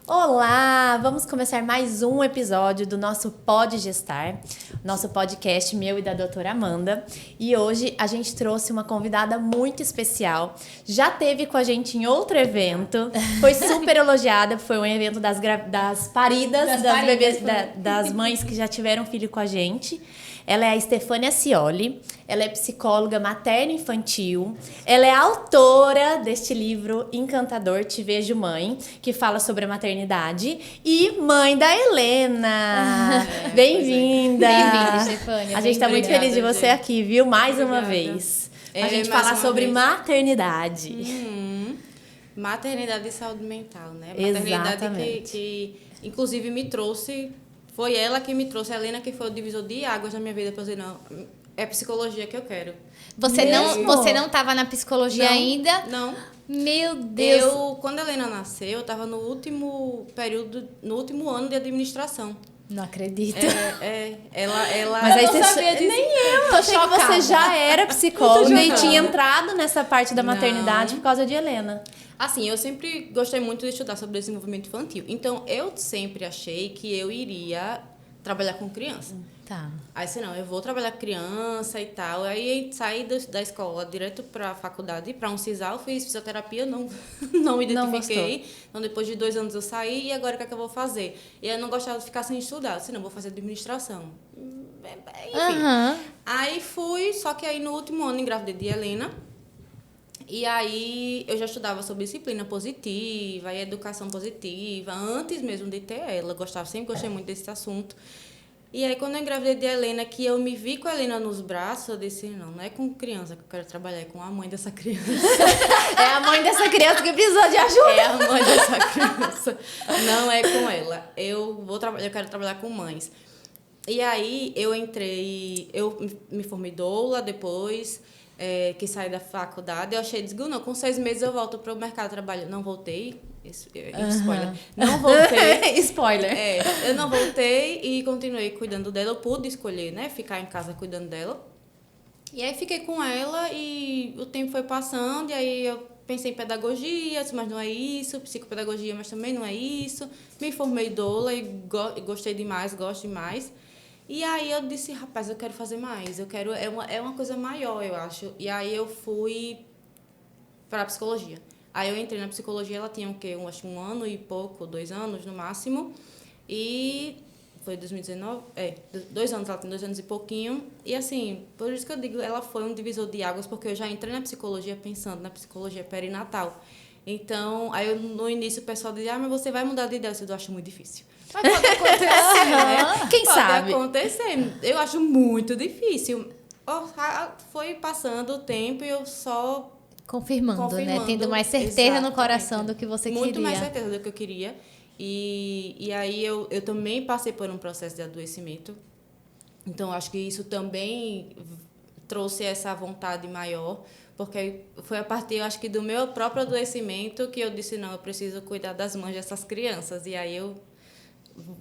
Olá! Vamos começar mais um episódio do nosso Pode Gestar, nosso podcast meu e da doutora Amanda. E hoje a gente trouxe uma convidada muito especial. Já teve com a gente em outro evento, foi super elogiada, foi um evento das paridas, das bebês, das mães que já tiveram filho com a gente. Ela é a Stefânia Cioli, ela é psicóloga materno-infantil, ela é autora deste livro encantador, Te Vejo Mãe, que fala sobre a maternidade, e mãe da Helena. Bem-vinda! Bem-vinda, Stefânia. A gente está muito feliz de você aqui, viu? Mais uma vez. A gente falar sobre maternidade. Maternidade e saúde mental, né? Exatamente. Maternidade que inclusive, me trouxe... Foi ela que me trouxe, a Helena, que foi o divisor de águas na minha vida, para dizer, não, é psicologia que eu quero. Você não estava na psicologia ainda? Não. Meu Deus! Quando a Helena nasceu, eu estava no último período, no último ano de administração. Não acredito. Ela... Mas aí eu não você sabia disso. Nem eu achei que você já era psicóloga e tinha entrado nessa parte da maternidade por causa de Helena. Assim, eu sempre gostei muito de estudar sobre desenvolvimento infantil. Então, eu sempre achei que eu iria trabalhar com criança. Tá. Aí, assim, não, eu vou trabalhar com criança e tal. Aí, saí da escola direto para a faculdade, para um CISAL, fiz fisioterapia, não me identifiquei. Então, depois de 2 anos eu saí, e agora o que é que eu vou fazer? E eu não gostava de ficar sem estudar. Assim, não, vou fazer administração. Enfim. Aí, fui, só que aí no último ano engravidei de Helena. E aí, eu já estudava sobre disciplina positiva e educação positiva, antes mesmo de ter ela. Sempre gostei muito desse assunto. E aí, quando eu engravidei de Helena, que eu me vi com a Helena nos braços, eu disse, não é com criança que eu quero trabalhar, é com a mãe dessa criança. É a mãe dessa criança que precisa de ajuda. É a mãe dessa criança. Não é com ela. Eu quero trabalhar com mães. E aí, eu me formei doula depois... que saí da faculdade, eu achei, não, com 6 meses eu volto para o mercado de trabalho. Não voltei, spoiler, não voltei. Spoiler. Eu não voltei e continuei cuidando dela, eu pude escolher, né, ficar em casa cuidando dela. E aí fiquei com ela e o tempo foi passando, e aí eu pensei em pedagogia, mas não é isso, psicopedagogia, mas também não é isso. Me formei doula e gostei demais, gosto demais. E aí eu disse, rapaz, eu quero fazer mais, é uma coisa maior, eu acho. E aí eu fui para a psicologia. Aí eu entrei na psicologia, ela tinha o quê? Acho 1 ano e pouco, 2 anos no máximo. E foi 2019, 2 anos, ela tem 2 anos e pouquinho. E assim, por isso que eu digo, ela foi um divisor de águas, porque eu já entrei na psicologia pensando na psicologia perinatal. Então, aí no início o pessoal dizia, mas você vai mudar de ideia, eu acho muito difícil. Mas pode acontecer, né? Quem sabe? Pode acontecer. Eu acho muito difícil. Foi passando o tempo e eu só... Confirmando, né? Tendo mais certeza no coração do que você queria. Muito mais certeza do que eu queria. E aí eu também passei por um processo de adoecimento. Então, acho que isso também trouxe essa vontade maior. Porque foi a partir, eu acho que do meu próprio adoecimento que eu disse, não, eu preciso cuidar das mães dessas crianças. E aí eu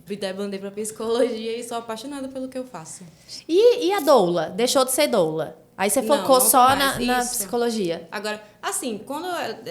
me debandei para psicologia e sou apaixonada pelo que eu faço. E a doula? Deixou de ser doula? Aí você focou só na psicologia? Agora, assim,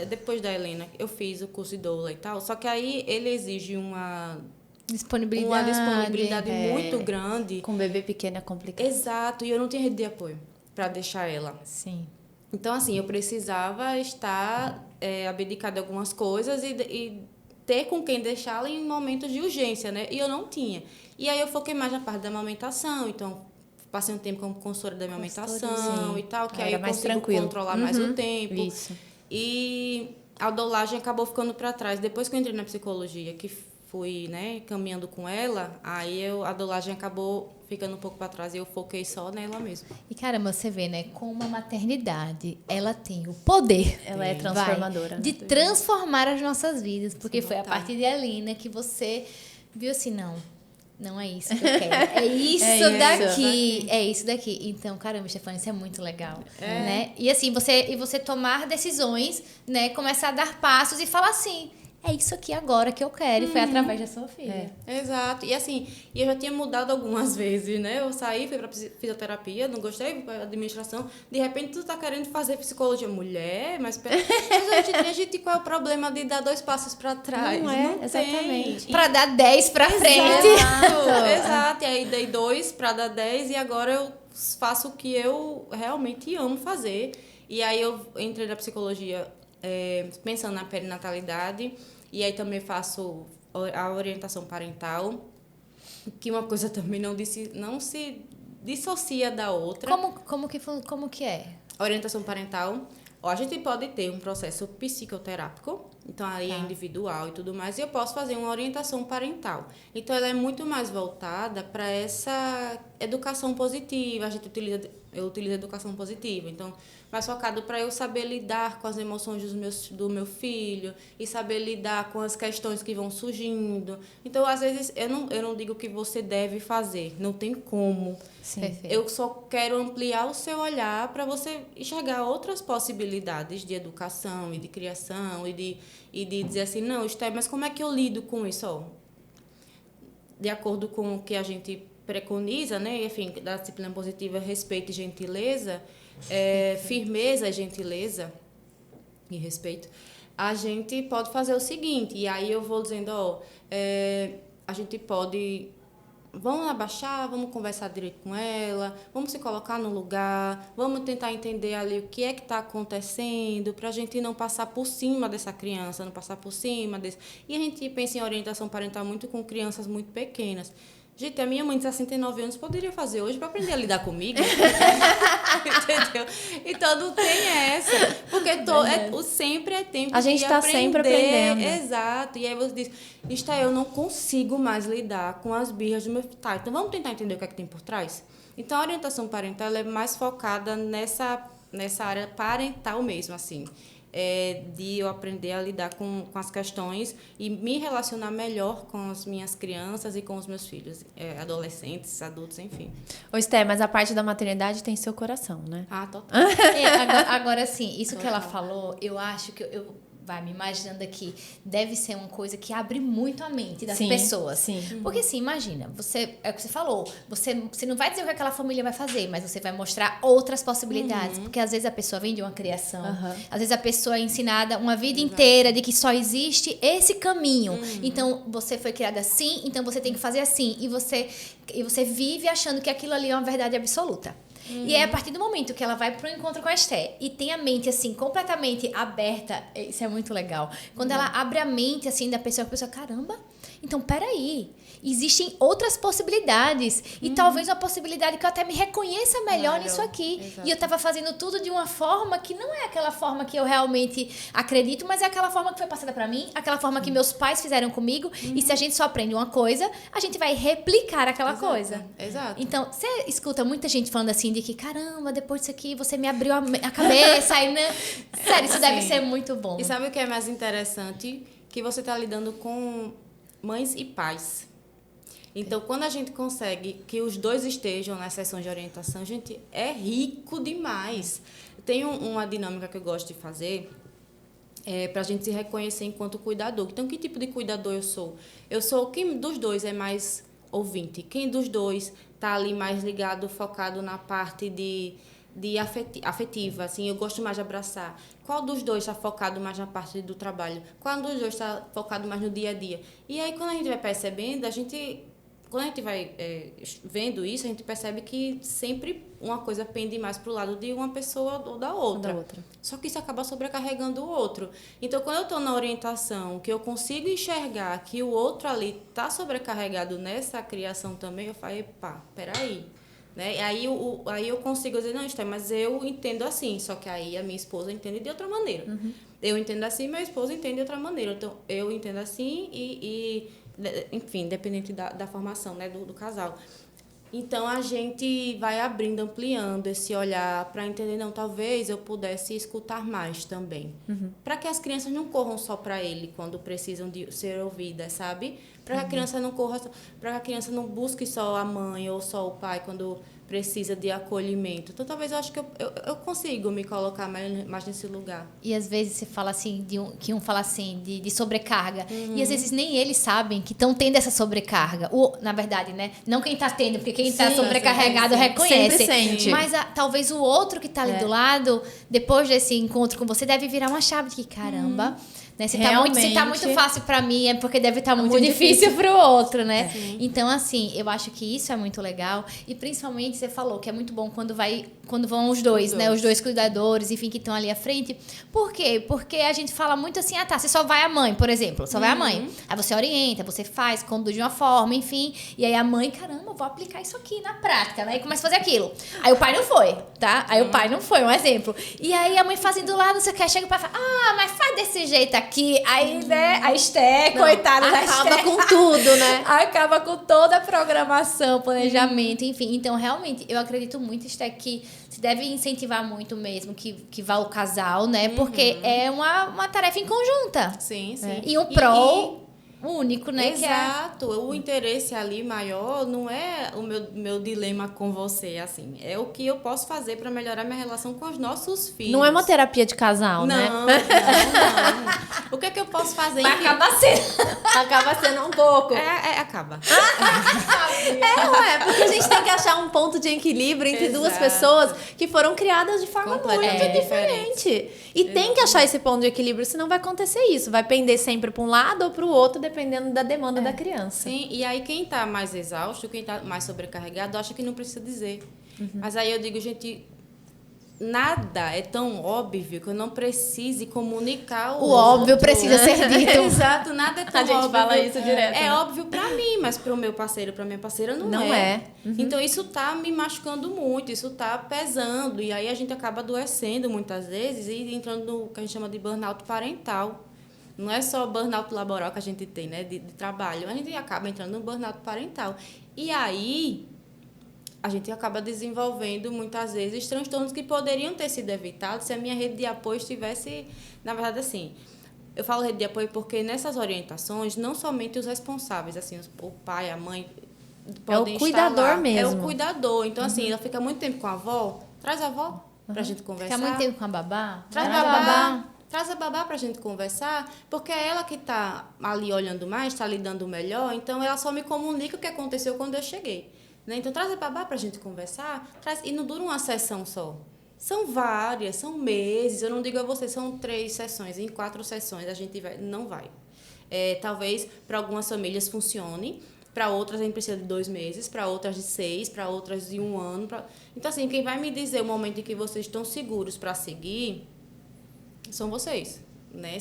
depois da Helena, eu fiz o curso de doula e tal, só que aí ele exige uma disponibilidade muito grande. Com bebê pequeno é complicado. Exato, e eu não tinha rede de apoio para deixar ela. Sim. Então, assim, eu precisava estar abdicada de algumas coisas e ter com quem deixá-la em momentos de urgência, né? E eu não tinha. E aí eu foquei mais na parte da amamentação, então passei um tempo como consultora da amamentação e tal, que aí eu consigo controlar mais o tempo. Isso. E a doulagem acabou ficando para trás. Depois que eu entrei na psicologia, que fui, né, caminhando com ela, aí a doulagem acabou ficando um pouco para trás e eu foquei só nela mesmo. E caramba, você vê, né, como a maternidade, ela tem o poder, ela é transformadora, de transformar as nossas vidas, porque foi a partir de Helena que você viu assim, não é isso que eu quero, é isso daqui. Então, caramba, Stefânia, isso é muito legal, né? E assim, você tomar decisões, né, começar a dar passos e falar assim, é isso aqui agora que eu quero. E foi através da sua filha. Exato. E assim, eu já tinha mudado algumas vezes, né? Eu saí, fui pra fisioterapia, não gostei, fui pra administração. De repente, tu tá querendo fazer psicologia. Mulher, mas a gente, qual é o problema de dar 2 passos pra trás? Não exatamente. Pra dar 10 pra frente. Exato. E aí dei 2 pra dar 10 e agora eu faço o que eu realmente amo fazer. E aí eu entrei na psicologia pensando na perinatalidade. E aí também faço a orientação parental, que uma coisa também não se dissocia da outra. Como que é? A orientação parental, a gente pode ter um processo psicoterápico, então aí é individual e tudo mais, e eu posso fazer uma orientação parental. Então ela é muito mais voltada para essa educação positiva, eu utilizo educação positiva, então mais focado para eu saber lidar com as emoções do meu filho e saber lidar com as questões que vão surgindo. Então, às vezes, eu não digo que você deve fazer, não tem como. Sim. Eu só quero ampliar o seu olhar para você enxergar outras possibilidades de educação e de criação e de dizer assim, não, mas como é que eu lido com isso? Ó, de acordo com o que a gente preconiza, né? Enfim, da disciplina positiva, respeito e gentileza, firmeza e gentileza e respeito, a gente pode fazer o seguinte, e aí eu vou dizendo, a gente pode, vamos abaixar, vamos conversar direito com ela, vamos se colocar no lugar, vamos tentar entender ali o que é que está acontecendo, para a gente não passar por cima dessa criança, não passar por cima desse... E a gente pensa em orientação parental muito com crianças muito pequenas. Gente, a minha mãe de 69 anos poderia fazer hoje para aprender a lidar comigo. Entendeu? Então, não tem essa. Porque sempre é tempo de aprender. A gente está sempre aprendendo. Exato. E aí você diz, eu não consigo mais lidar com as birras do meu... Tá, então vamos tentar entender o que é que tem por trás? Então, a orientação parental ela é mais focada nessa área parental mesmo, assim. De eu aprender a lidar com as questões e me relacionar melhor com as minhas crianças e com os meus filhos, adolescentes, adultos, enfim. Ô, Esté, mas a parte da maternidade tem seu coração, né? Ah, total. Agora sim, isso que ela falou, eu acho que vai me imaginando aqui, deve ser uma coisa que abre muito a mente das pessoas. Sim. Porque assim, imagina, é o que você falou, você não vai dizer o que aquela família vai fazer, mas você vai mostrar outras possibilidades. Porque às vezes a pessoa vem de uma criação, às vezes a pessoa é ensinada uma vida inteira de que só existe esse caminho. Então, você foi criada assim, então você tem que fazer assim. E você vive achando que aquilo ali é uma verdade absoluta. E é a partir do momento que ela vai pro encontro com a Esté e tem a mente, assim, completamente aberta, isso é muito legal. Quando ela abre a mente, assim, da pessoa, a pessoa, caramba, então, peraí, existem outras possibilidades. E talvez uma possibilidade que eu até me reconheça melhor nisso aqui. Exato. E eu tava fazendo tudo de uma forma que não é aquela forma que eu realmente acredito, mas é aquela forma que foi passada pra mim, aquela forma que meus pais fizeram comigo. E se a gente só aprende uma coisa, a gente vai replicar aquela coisa. Exato. Então, você escuta muita gente falando assim, de que, caramba, depois disso aqui, você me abriu a cabeça. Aí, né? Sério, isso deve ser muito bom. E sabe o que é mais interessante? Que você tá lidando com mães e pais. Então, quando a gente consegue que os dois estejam na sessão de orientação, gente, é rico demais. Tem uma dinâmica que eu gosto de fazer para a gente se reconhecer enquanto cuidador. Então, que tipo de cuidador eu sou? Eu sou quem dos dois é mais ouvinte? Quem dos dois está ali mais ligado, focado na parte de afetiva, assim, eu gosto mais de abraçar. Qual dos dois está focado mais na parte do trabalho? Qual dos dois está focado mais no dia a dia? E aí, quando a gente vai percebendo, quando a gente vai vendo isso, a gente percebe que sempre uma coisa pende mais para o lado de uma pessoa ou da outra. Só que isso acaba sobrecarregando o outro. Então, quando eu estou na orientação, que eu consigo enxergar que o outro ali está sobrecarregado nessa criação também, eu falo, epa, peraí. Né? E aí eu consigo dizer, não, Esté, mas eu entendo assim, só que aí a minha esposa entende de outra maneira. Eu entendo assim, minha esposa entende de outra maneira. Então, eu entendo assim enfim, independente da formação, né, do casal. Então, a gente vai abrindo, ampliando esse olhar para entender, não, talvez eu pudesse escutar mais também. Para que as crianças não corram só para ele quando precisam de ser ouvidas, sabe? Para que a criança não corra, para que a criança não busque só a mãe ou só o pai quando precisa de acolhimento. Então, talvez eu acho que eu consigo me colocar mais nesse lugar. E às vezes você fala assim, que um fala assim, de sobrecarga. E às vezes nem eles sabem que estão tendo essa sobrecarga. Na verdade, né? Não quem está tendo, porque quem está sobrecarregado reconhece. Sempre sente. Mas talvez o outro que está ali do lado, depois desse encontro com você, deve virar uma chave de que, caramba... Né? Se tá muito fácil para mim, é porque deve estar muito difícil para o outro, né? Então, assim, eu acho que isso é muito legal. E principalmente, você falou que é muito bom quando vão os dois, né? Os dois cuidadores, enfim, que estão ali à frente. Por quê? Porque a gente fala muito assim, você só vai a mãe, por exemplo. Só vai a mãe. Aí você orienta, você faz, conduz de uma forma, enfim. E aí a mãe, caramba, eu vou aplicar isso aqui na prática, né? E começa a fazer aquilo. Aí o pai não foi, tá? Aí o pai não foi, um exemplo. E aí a mãe fazendo do lado, você quer, chega o pai e fala, mas faz desse jeito aqui. Aí, né, a Esté, coitada da Esté. Acaba com tudo, né? Acaba com toda a programação, planejamento, enfim. Então, realmente, eu acredito muito, Esté, que se deve incentivar muito mesmo que vá o casal, né? Porque é uma tarefa em conjunta. Sim, sim. E um prol único, né? Exato. O interesse ali maior não é o meu dilema com você, assim. É o que eu posso fazer para melhorar minha relação com os nossos filhos. Não é uma terapia de casal, né? Não. O que é que eu posso fazer? Acaba sendo um pouco. Acaba. Porque a gente tem que achar um ponto de equilíbrio entre duas pessoas que foram criadas de forma muito diferente. E tem que achar esse ponto de equilíbrio, senão vai acontecer isso. Vai pender sempre para um lado ou para o outro, dependendo da demanda da criança. Sim, e aí quem tá mais exausto, quem tá mais sobrecarregado, acha que não precisa dizer. Mas aí eu digo, gente, nada é tão óbvio que eu não precise comunicar o óbvio precisa ser dito. Exato, nada é tão óbvio. A gente fala isso direto. É óbvio pra mim, mas pro meu parceiro, pra minha parceira, não é. Então, isso tá me machucando muito, isso tá pesando. E aí a gente acaba adoecendo muitas vezes e entrando no que a gente chama de burnout parental. Não é só burnout laboral que a gente tem, né, de trabalho. A gente acaba entrando no burnout parental. E aí, a gente acaba desenvolvendo, muitas vezes, transtornos que poderiam ter sido evitados se a minha rede de apoio estivesse... Na verdade, assim, eu falo rede de apoio porque nessas orientações, não somente os responsáveis, assim, o pai, a mãe, podem estar lá. É o cuidador mesmo. É o cuidador. Então, assim, ela fica muito tempo com a avó, traz a avó pra gente conversar. Fica muito tempo com a babá? Traz a babá. Traz a babá pra gente conversar, porque é ela que tá ali olhando mais, tá lidando melhor, então ela só me comunica o que aconteceu quando eu cheguei. Né? Então, traz a babá pra gente conversar, e não dura uma sessão só. São várias, são meses, eu não digo a você, são 3 sessões, em 4 sessões a gente não vai. Talvez para algumas famílias funcione, para outras a gente precisa de 2 meses, para outras de 6, para outras de 1 ano. Então, assim, quem vai me dizer o momento em que vocês estão seguros para seguir... são vocês, né?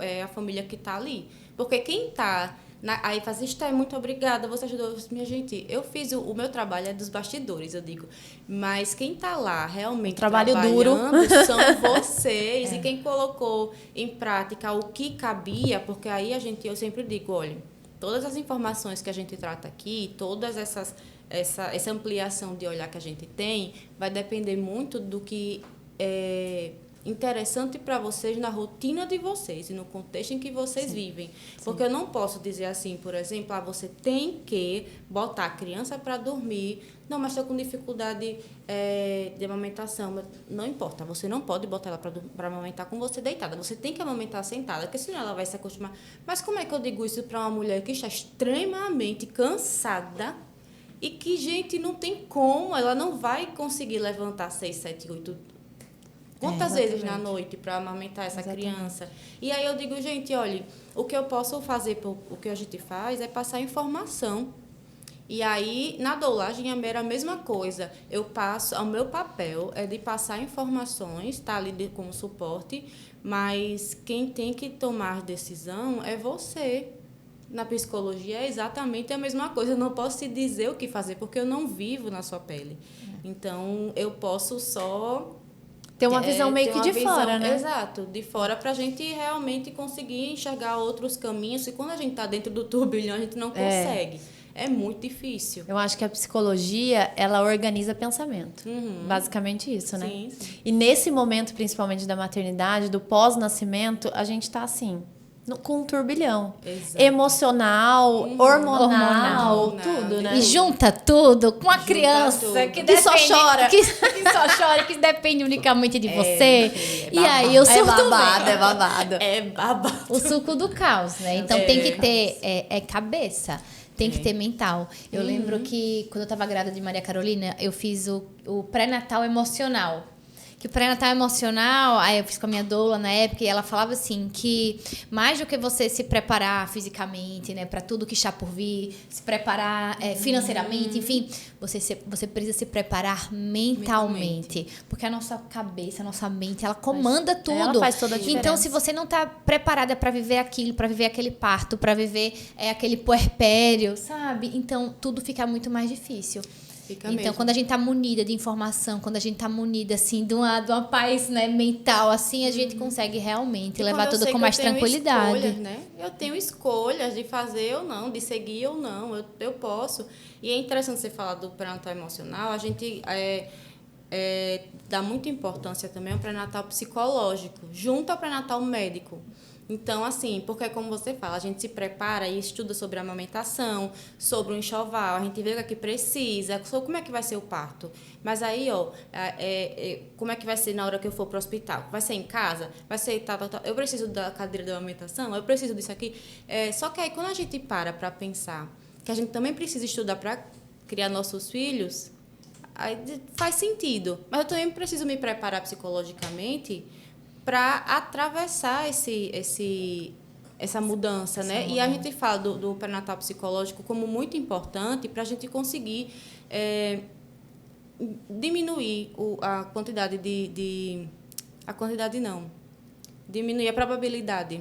É a família que está ali. Porque quem está... Aí faz isso, muito obrigada, você ajudou. Minha gente, eu fiz o meu trabalho, é dos bastidores, eu digo. Mas quem está lá realmente trabalhando duro são vocês. E quem colocou em prática o que cabia, porque aí eu sempre digo, olha, todas as informações que a gente trata aqui, todas essa ampliação de olhar que a gente tem, vai depender muito do que é interessante para vocês na rotina de vocês e no contexto em que vocês vivem. Porque eu não posso dizer assim, por exemplo, você tem que botar a criança para dormir. Não, mas estou com dificuldade de amamentação. Não importa, você não pode botar ela para amamentar com você deitada. Você tem que amamentar sentada, porque senão ela vai se acostumar. Mas como é que eu digo isso para uma mulher que está extremamente cansada e que, gente, não tem como, ela não vai conseguir levantar 6, 7, 8... Quantas vezes na noite para amamentar essa criança? E aí eu digo, gente, olha, o que eu posso fazer, o que a gente faz é passar informação. E aí, na doulagem é a mesma coisa. O meu papel é de passar informações, tá ali como suporte, mas quem tem que tomar decisão é você. Na psicologia é exatamente a mesma coisa. Eu não posso te dizer o que fazer, porque eu não vivo na sua pele. Então, eu posso só... ter uma visão meio que de fora, né? Exato, de fora, para a gente realmente conseguir enxergar outros caminhos. E quando a gente está dentro do turbilhão, a gente não consegue. É muito difícil. Eu acho que a psicologia, ela organiza pensamento. Basicamente isso, né? Sim. E nesse momento, principalmente da maternidade, do pós-nascimento, a gente está assim... com um turbilhão. Exato. Emocional, hormonal, tudo, tudo, né? E junta tudo com a Junta criança tudo. que, Que só chora. Que só chora, que depende unicamente de você. E aí eu É surto babado, mesmo. é babado. É babado. O suco do caos, né? Então tem que ter cabeça, tem que ter mental. Eu lembro que quando eu tava grávida de Maria Carolina, eu fiz o pré-natal emocional. Que o pré-natal emocional, aí eu fiz com a minha doula na época, e ela falava assim, que mais do que você se preparar fisicamente, né, para tudo que está por vir, se preparar financeiramente, enfim, você precisa se preparar mentalmente. Porque a nossa cabeça, a nossa mente, ela comanda tudo. Ela faz toda a diferença. Então, se você não tá preparada para viver aquilo, para viver aquele parto, para viver aquele puerpério, sabe? Então, tudo fica muito mais difícil. Então, mesmo. quando a gente tá munida de informação, quando a gente tá munida, assim, de uma paz, né, mental, assim, a gente consegue realmente levar tudo com mais tranquilidade. Escolhas, né? Eu tenho escolhas de fazer ou não, de seguir ou não. Eu posso. E é interessante você falar do pré-natal emocional. A gente dá muita importância também ao pré-natal psicológico, junto ao pré-natal médico. Então, assim, porque como você fala, a gente se prepara e estuda sobre a amamentação, sobre o enxoval, a gente vê o que precisa, sobre como é que vai ser o parto. Mas aí, como é que vai ser na hora que eu for para o hospital? Vai ser em casa? Vai ser tal. Eu preciso da cadeira de amamentação? Eu preciso disso aqui? Só que aí, quando a gente para pensar que a gente também precisa estudar para criar nossos filhos, aí faz sentido. Mas eu também preciso me preparar psicologicamente para atravessar essa mudança, né? E a gente fala do pré-natal psicológico como muito importante para a gente conseguir diminuir a quantidade diminuir a probabilidade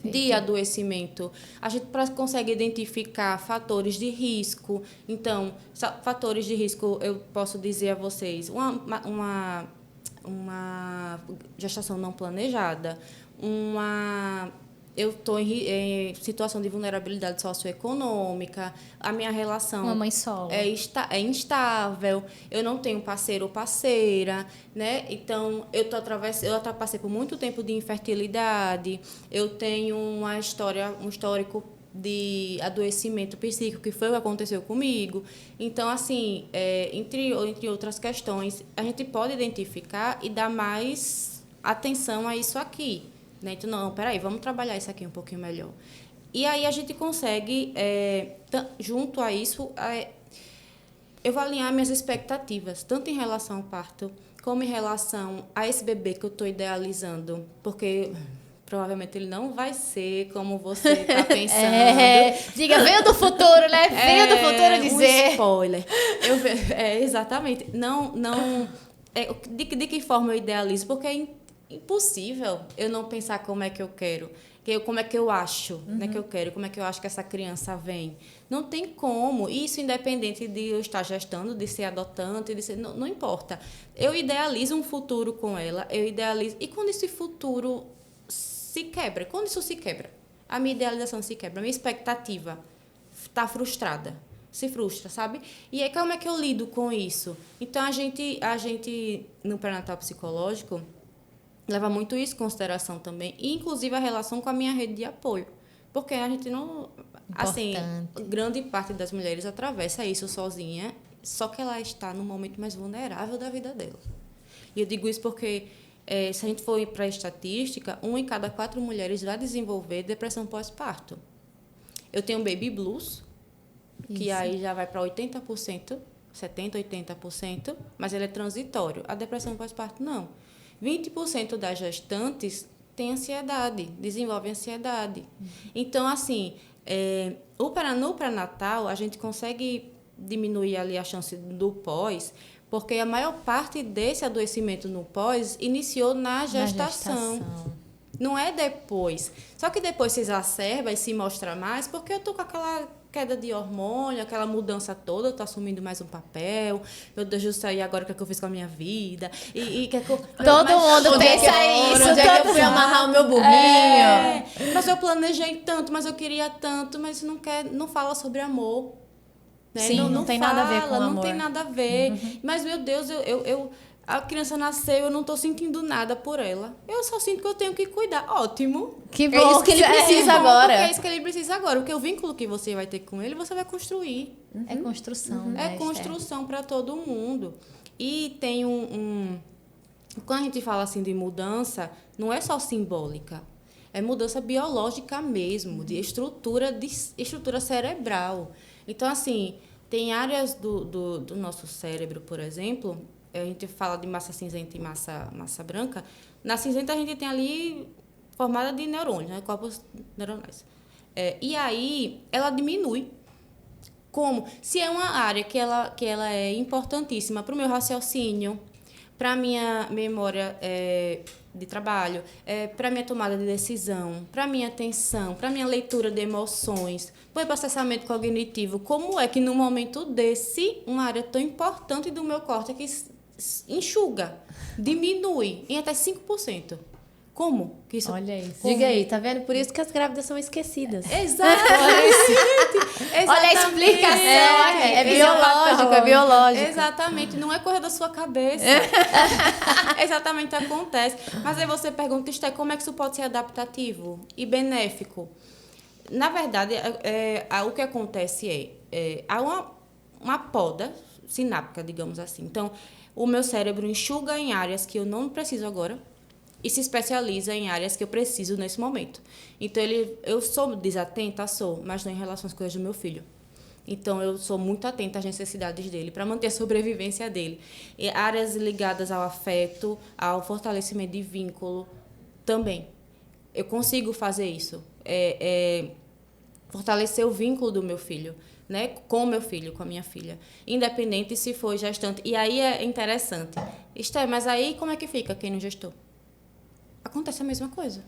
de adoecimento. A gente consegue identificar fatores de risco. Então, fatores de risco, eu posso dizer a vocês, uma gestação não planejada, eu estou em situação de vulnerabilidade socioeconômica, a minha relação Uma mãe solo. é instável, eu não tenho parceiro ou parceira, né? Então, eu passei por muito tempo de infertilidade, eu tenho um histórico de adoecimento psíquico, que foi o que aconteceu comigo. Então, assim, entre outras questões, a gente pode identificar e dar mais atenção a isso aqui, né? Então, não, peraí, vamos trabalhar isso aqui um pouquinho melhor. E aí a gente consegue, junto a isso, eu vou alinhar minhas expectativas, tanto em relação ao parto, como em relação a esse bebê que eu estou idealizando, porque provavelmente ele não vai ser como você está pensando. Diga, veio do futuro, né? Veio do futuro dizer. Um spoiler. Exatamente. Não, de que forma eu idealizo? Porque é impossível eu não pensar como é que eu quero. Como é que eu acho, né, que eu quero, como é que eu acho que essa criança vem. Não tem como. Isso independente de eu estar gestando, de ser adotante, não importa. Eu idealizo um futuro com ela, e quando esse futuro se quebra, quando isso se quebra, a minha idealização se quebra, a minha expectativa está frustrada, se frustra, sabe? E aí como é que eu lido com isso? Então a gente no pré-natal psicológico leva muito isso em consideração também, e inclusive a relação com a minha rede de apoio, porque a gente não, assim, grande parte das mulheres atravessa isso sozinha, só que ela está no momento mais vulnerável da vida dela. E eu digo isso porque se a gente for para a estatística, 1 em cada 4 mulheres vai desenvolver depressão pós-parto. Eu tenho baby blues, que aí já vai para 80%, 70%, 80%, mas ele é transitório. A depressão pós-parto, não. 20% das gestantes têm ansiedade, desenvolvem ansiedade. Então, assim, no pré-natal, a gente consegue diminuir ali a chance do pós, porque a maior parte desse adoecimento no pós iniciou na gestação. Não é depois. Só que depois se exacerba e se mostra mais, porque eu tô com aquela queda de hormônio, aquela mudança toda, eu tô assumindo mais um papel, meu Deus do céu, e agora o que é que eu fiz com a minha vida? Todo mundo pensa isso. Onde é que eu fui amarrar o meu burrinho? Mas eu planejei tanto, mas eu queria tanto, mas não fala sobre amor. Né? Sim, não tem nada a ver com amor. Não tem nada a ver. Mas, meu Deus, A criança nasceu, eu não tô sentindo nada por ela. Eu só sinto que eu tenho que cuidar. Ótimo. Que bom, é isso que ele precisa agora. Porque é isso que ele precisa agora. Porque o vínculo que você vai ter com ele, você vai construir. É construção, né? É construção para todo mundo. E tem quando a gente fala assim de mudança, não é só simbólica. É mudança biológica mesmo, de estrutura cerebral. Então, assim, tem áreas do nosso cérebro, por exemplo, a gente fala de massa cinzenta e massa branca. Na cinzenta a gente tem ali formada de neurônios, né? Corpos neuronais. E aí ela diminui. Como? Se é uma área que ela é importantíssima para o meu raciocínio, para a minha memória de trabalho, para a minha tomada de decisão, para a minha atenção, para a minha leitura de emoções, para o processamento cognitivo, como é que no momento desse, uma área tão importante do meu córtex enxuga, diminui em até 5%. Como que isso? Olha isso. Diga aí, tá vendo? Por isso que as grávidas são esquecidas. Exatamente. Olha a explicação. É biológico, é biológico. Exatamente, não é coisa da sua cabeça. Exatamente acontece. Mas aí você pergunta, como é que isso pode ser adaptativo e benéfico? Na verdade, o que acontece há uma poda sináptica, digamos assim. Então, o meu cérebro enxuga em áreas que eu não preciso agora e se especializa em áreas que eu preciso nesse momento. Então, eu sou desatenta? Sou, mas não em relação às coisas do meu filho. Então, eu sou muito atenta às necessidades dele, para manter a sobrevivência dele. E áreas ligadas ao afeto, ao fortalecimento de vínculo, também. Eu consigo fazer isso. Fortalecer o vínculo do meu filho, né? Com o meu filho, com a minha filha. Independente se for gestante. E aí é interessante. Mas aí como é que fica quem não gestou? Acontece a mesma coisa.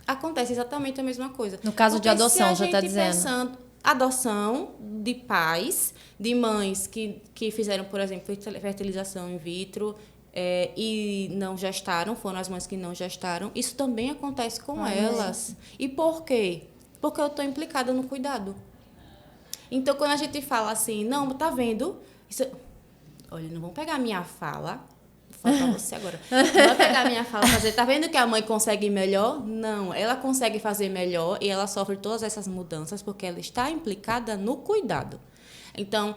Acontece exatamente a mesma coisa. No caso de adoção, já está dizendo. Pensando, adoção de pais, de mães que fizeram, por exemplo, fertilização in vitro e não gestaram, foram as mães que não gestaram. Isso também acontece com elas. E por quê? Porque eu estou implicada no cuidado. Então, quando a gente fala assim, não, tá vendo? Olha, não vão pegar a minha fala. Vou falar pra você agora. Não vai pegar a minha fala e fazer, tá vendo que a mãe consegue melhor? Não, ela consegue fazer melhor e ela sofre todas essas mudanças porque ela está implicada no cuidado. Então,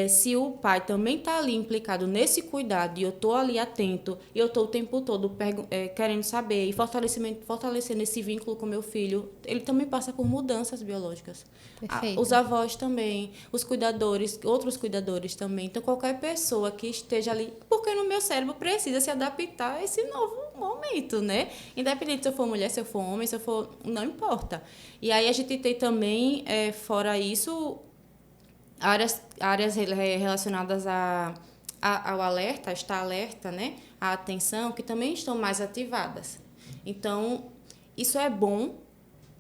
se o pai também está ali implicado nesse cuidado e eu estou ali atento, e eu estou o tempo todo querendo saber e fortalecendo esse vínculo com meu filho, ele também passa por mudanças biológicas. Os avós também, os cuidadores, outros cuidadores também. Então, qualquer pessoa que esteja ali, porque no meu cérebro precisa se adaptar a esse novo momento, né? Independente se eu for mulher, se eu for homem, se eu for... Não importa. E aí a gente tem também, fora isso... áreas relacionadas ao alerta, estar alerta, né? A atenção, que também estão mais ativadas. Então, isso é bom,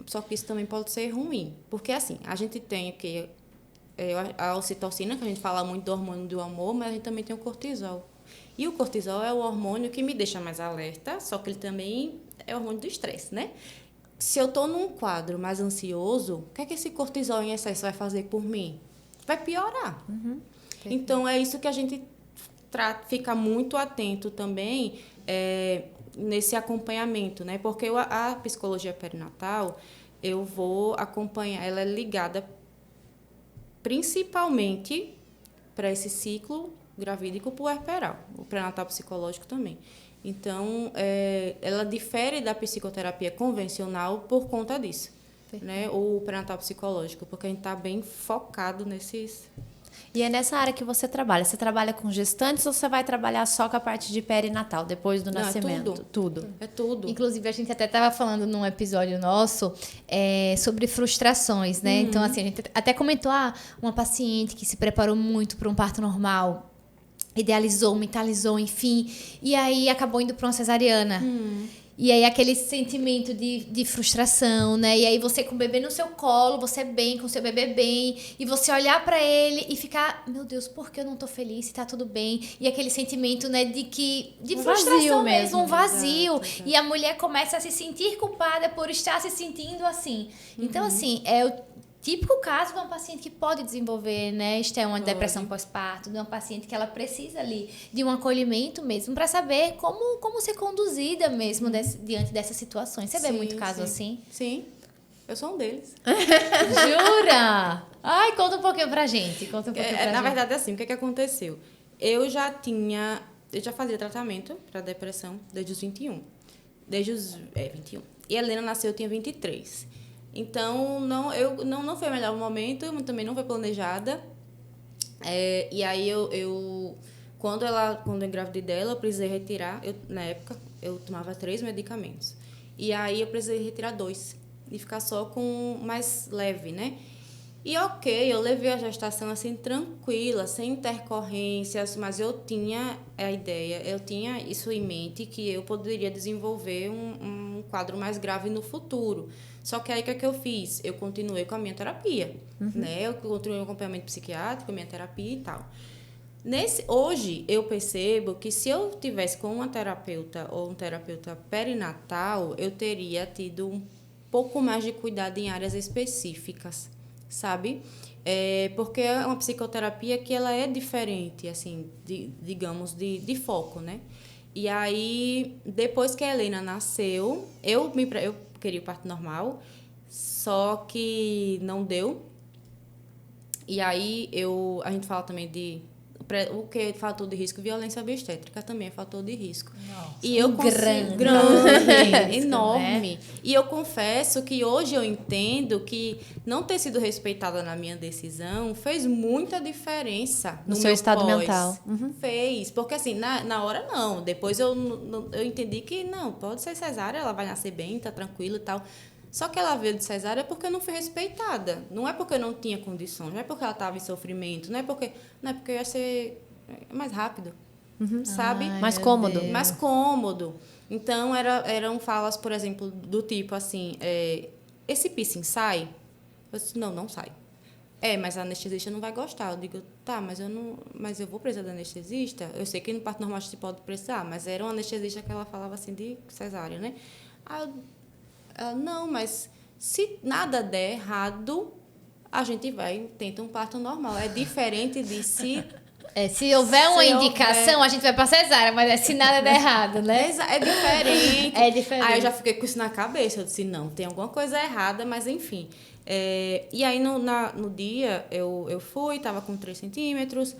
só que isso também pode ser ruim. Porque, assim, a gente tem aqui a ocitocina, que a gente fala muito do hormônio do amor, mas a gente também tem o cortisol. E o cortisol é o hormônio que me deixa mais alerta, só que ele também é o hormônio do estresse, né? Se eu estou num quadro mais ansioso, o que é que esse cortisol em excesso vai fazer por mim? Vai piorar. Então, é isso que a gente fica muito atento também nesse acompanhamento, né? Porque a psicologia perinatal, eu vou acompanhar, ela é ligada principalmente para esse ciclo gravídico puerperal, o pré-natal psicológico também. Então, ela difere da psicoterapia convencional por conta disso. Né? O pré-natal psicológico, porque a gente está bem focado nesses... E é nessa área que você trabalha? Você trabalha com gestantes ou você vai trabalhar só com a parte de perinatal, depois do nascimento? Tudo. É tudo. Inclusive, a gente até estava falando num episódio nosso sobre frustrações, né? Então, assim, a gente até comentou, uma paciente que se preparou muito para um parto normal, idealizou, mentalizou, enfim, e aí acabou indo para uma cesariana. E aí aquele sentimento de frustração, né? E aí você com o bebê no seu colo, você bem, com o seu bebê bem, e você olhar pra ele e ficar, meu Deus, por que eu não tô feliz se tá tudo bem? E aquele sentimento, né, de frustração mesmo, um vazio. Exato. E a mulher começa a se sentir culpada por estar se sentindo assim. Então, assim, típico caso de uma paciente que pode desenvolver, né, uma depressão pós-parto, de uma paciente que ela precisa ali de um acolhimento mesmo para saber como ser conduzida mesmo diante dessas situações. Você vê muito caso assim? Sim, eu sou um deles. Jura? Ai, conta um pouquinho pra gente. Na verdade, assim, o que aconteceu? Eu já fazia tratamento para depressão desde os 21. Desde os 21. E a Helena nasceu, eu tinha 23. Então, não foi o melhor momento, também não foi planejada. E aí, quando eu engravidei dela, eu precisei retirar. Na época, eu tomava 3 medicamentos. E aí, eu precisei retirar 2. E ficar só com mais leve, né? E ok, eu levei a gestação assim, tranquila, sem intercorrências, mas eu tinha a ideia, eu tinha isso em mente, que eu poderia desenvolver um quadro mais grave no futuro. Só que aí, o que eu fiz? Eu continuei com a minha terapia, né? Eu continuei o acompanhamento psiquiátrico, a minha terapia e tal. Hoje, eu percebo que se eu tivesse com uma terapeuta ou um terapeuta perinatal, eu teria tido um pouco mais de cuidado em áreas específicas, sabe? Porque é uma psicoterapia que ela é diferente, assim, digamos, de foco, né? E aí, depois que a Helena nasceu, eu queria o parto normal, só que não deu. E aí, a gente fala também o que é fator de risco, violência obstétrica também é fator de risco. Nossa, e eu grande enorme. Né? E eu confesso que hoje eu entendo que não ter sido respeitada na minha decisão fez muita diferença no seu estado mental. Fez, porque assim, na hora não. Depois eu entendi que não, pode ser cesárea, ela vai nascer bem, tá tranquila e tal. Só que ela veio de cesárea porque eu não fui respeitada. Não é porque eu não tinha condições, não é porque ela estava em sofrimento, não é porque ia ser mais rápido, sabe? Ai, mais cômodo. Deus. Mais cômodo. Então, eram falas, por exemplo, do tipo assim, esse piercing sai? Eu disse, não sai. Mas a anestesista não vai gostar. Eu digo, tá, mas eu vou precisar da anestesista? Eu sei que no parto normal a gente pode precisar, mas era uma anestesista que ela falava assim de cesárea, né? Aí não, mas se nada der errado, a gente tenta um parto normal. É diferente de se Se houver uma indicação, a gente vai pra cesárea, mas se nada der errado, né? É diferente. É diferente. Aí eu já fiquei com isso na cabeça. Eu disse, não, tem alguma coisa errada, mas enfim. E aí, no dia, eu fui, estava com 3 centímetros,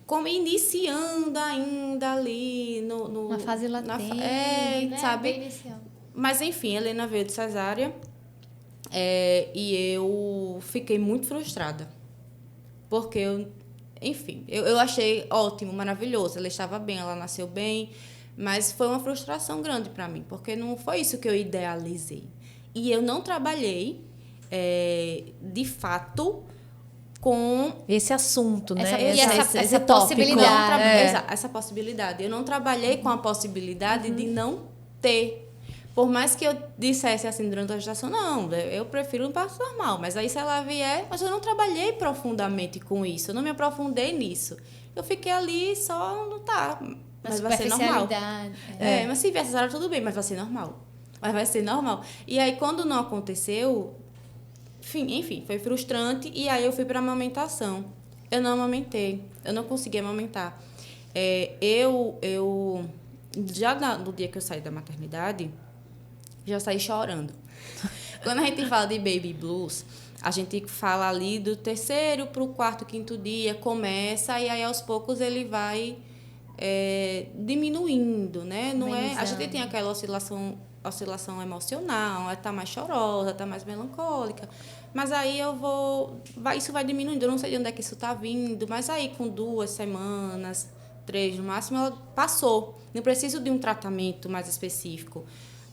como iniciando ainda ali uma fase latente, né? sabe? Bem inicial. Mas, enfim, a Helena veio de cesárea e eu fiquei muito frustrada. Porque eu achei ótimo, maravilhoso. Ela estava bem, ela nasceu bem, mas foi uma frustração grande para mim, porque não foi isso que eu idealizei. E eu não trabalhei, de fato, com esse assunto, né? Essa possibilidade. Essa possibilidade. Eu não trabalhei com a possibilidade de não ter. Por mais que eu dissesse assim durante a gestação, não, eu prefiro um parto normal. Mas aí se ela vier, mas eu não trabalhei profundamente com isso, eu não me aprofundei nisso. Eu fiquei ali só, não tá, mas vai ser normal. Mas se vier cesárea, tudo bem, mas vai ser normal. Mas vai ser normal. E aí, quando não aconteceu, enfim, foi frustrante. E aí eu fui para a amamentação. Eu não amamentei, eu não consegui amamentar. Já no dia que eu saí da maternidade, já saí chorando. Quando a gente fala de baby blues, a gente fala ali do 3º para o 4º, 5º dia, começa e aí aos poucos ele vai diminuindo, né? Não a gente tem aquela oscilação emocional, está mais chorosa, está mais melancólica, mas aí isso vai diminuindo, eu não sei de onde é que isso está vindo, mas aí com 2 semanas, 3 no máximo, ela passou. Não preciso de um tratamento mais específico.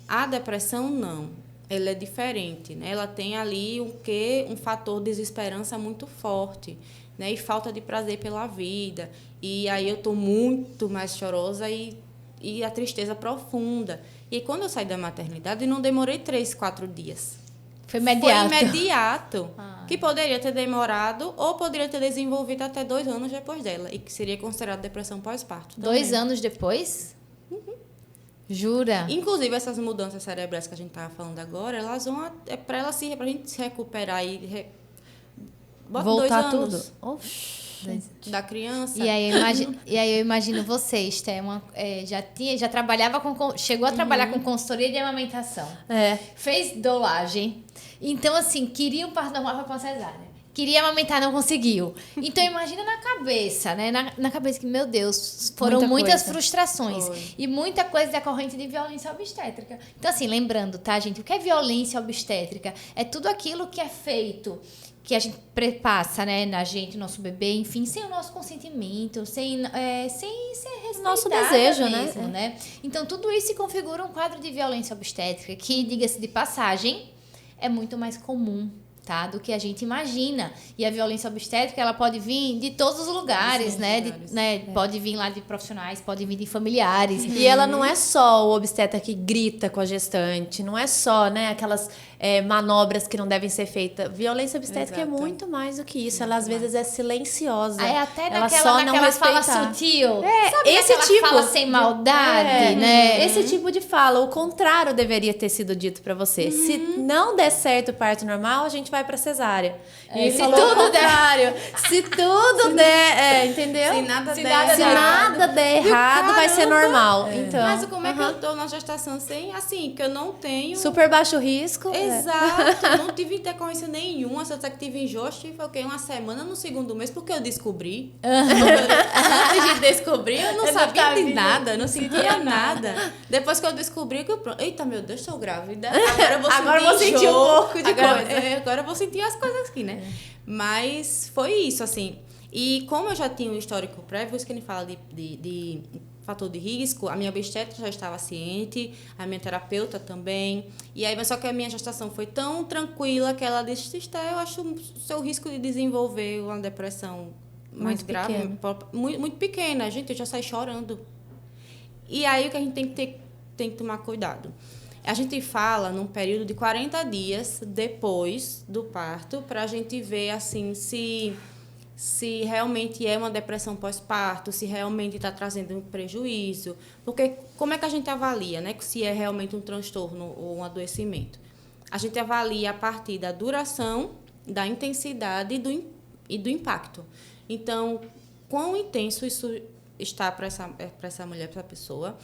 A depressão, não. Ela é diferente, né? Ela tem ali um fator de desesperança muito forte, né? E falta de prazer pela vida. E aí eu estou muito mais chorosa e a tristeza profunda. E quando eu saí da maternidade, não demorei 3, 4 dias. Foi imediato. Foi imediato. Que poderia ter demorado ou poderia ter desenvolvido até 2 anos depois dela. E que seria considerado depressão pós-parto. 2 anos depois? Jura? Inclusive, essas mudanças cerebrais que a gente estava falando agora, elas vão... pra gente se recuperar e... Bota Voltar 2 anos tudo. Oxi. da criança. E aí eu imagino você, Esté, já trabalhava chegou a trabalhar com consultoria de amamentação. Fez dolagem. Então, assim, queria um parto normal para cesárea. Queria amamentar, não conseguiu. Então, imagina na cabeça, né? Na cabeça que, meu Deus, foram muitas frustrações. E muita coisa decorrente de violência obstétrica. Então, assim, lembrando, tá, gente? O que é violência obstétrica? É tudo aquilo que é feito, que a gente prepassa, né, na gente, nosso bebê, enfim, sem o nosso consentimento, sem ser respeitada nosso desejo, mesmo, né? Então, tudo isso se configura um quadro de violência obstétrica, que, diga-se de passagem, é muito mais comum, tá, do que a gente imagina. E a violência obstétrica, ela pode vir de todos os lugares, Pode vir lá de profissionais, pode vir de familiares. E ela não é só o obstetra que grita com a gestante, não é só, né, aquelas manobras que não devem ser feitas. Violência obstétrica é muito mais do que isso. Ela, às vezes, é silenciosa. É até ela só não fala sutil. Sabe, esse tipo fala sem maldade, né? Esse tipo de fala. O contrário deveria ter sido dito pra você. Se não der certo o parto normal, a gente vai pra cesárea. E se tudo der. Se tudo der, entendeu? Se nada der errado, vai ser normal. Então, mas como é que eu tô na gestação sem, assim, que eu não tenho... Super baixo risco. Exato, eu não tive decorrência nenhuma. Se eu tive enjoo, eu tive 1 semana no 2º mês, porque eu descobri. Antes de descobrir, eu não sabia de nada, eu não sentia nada. Depois que eu descobri, eita, meu Deus, estou grávida. Agora eu vou sentir um pouco de coisa. Agora eu vou sentir as coisas aqui, né? Mas foi isso, assim. E como eu já tinha um histórico prévio, isso que ele fala de fator de risco, a minha obstetra já estava ciente, a minha terapeuta também. E aí, mas só que a minha gestação foi tão tranquila que ela disse, Esté, eu acho o seu risco de desenvolver uma depressão mais grave, muito pequena. Gente, eu já saí chorando. E aí, o que a gente tem que tomar cuidado? A gente fala num período de 40 dias depois do parto, para a gente ver, assim, se realmente é uma depressão pós-parto, se realmente está trazendo um prejuízo. Porque como é que a gente avalia, né, se é realmente um transtorno ou um adoecimento? A gente avalia a partir da duração, da intensidade e do impacto. Então, quão intenso isso está para essa mulher, para essa pessoa,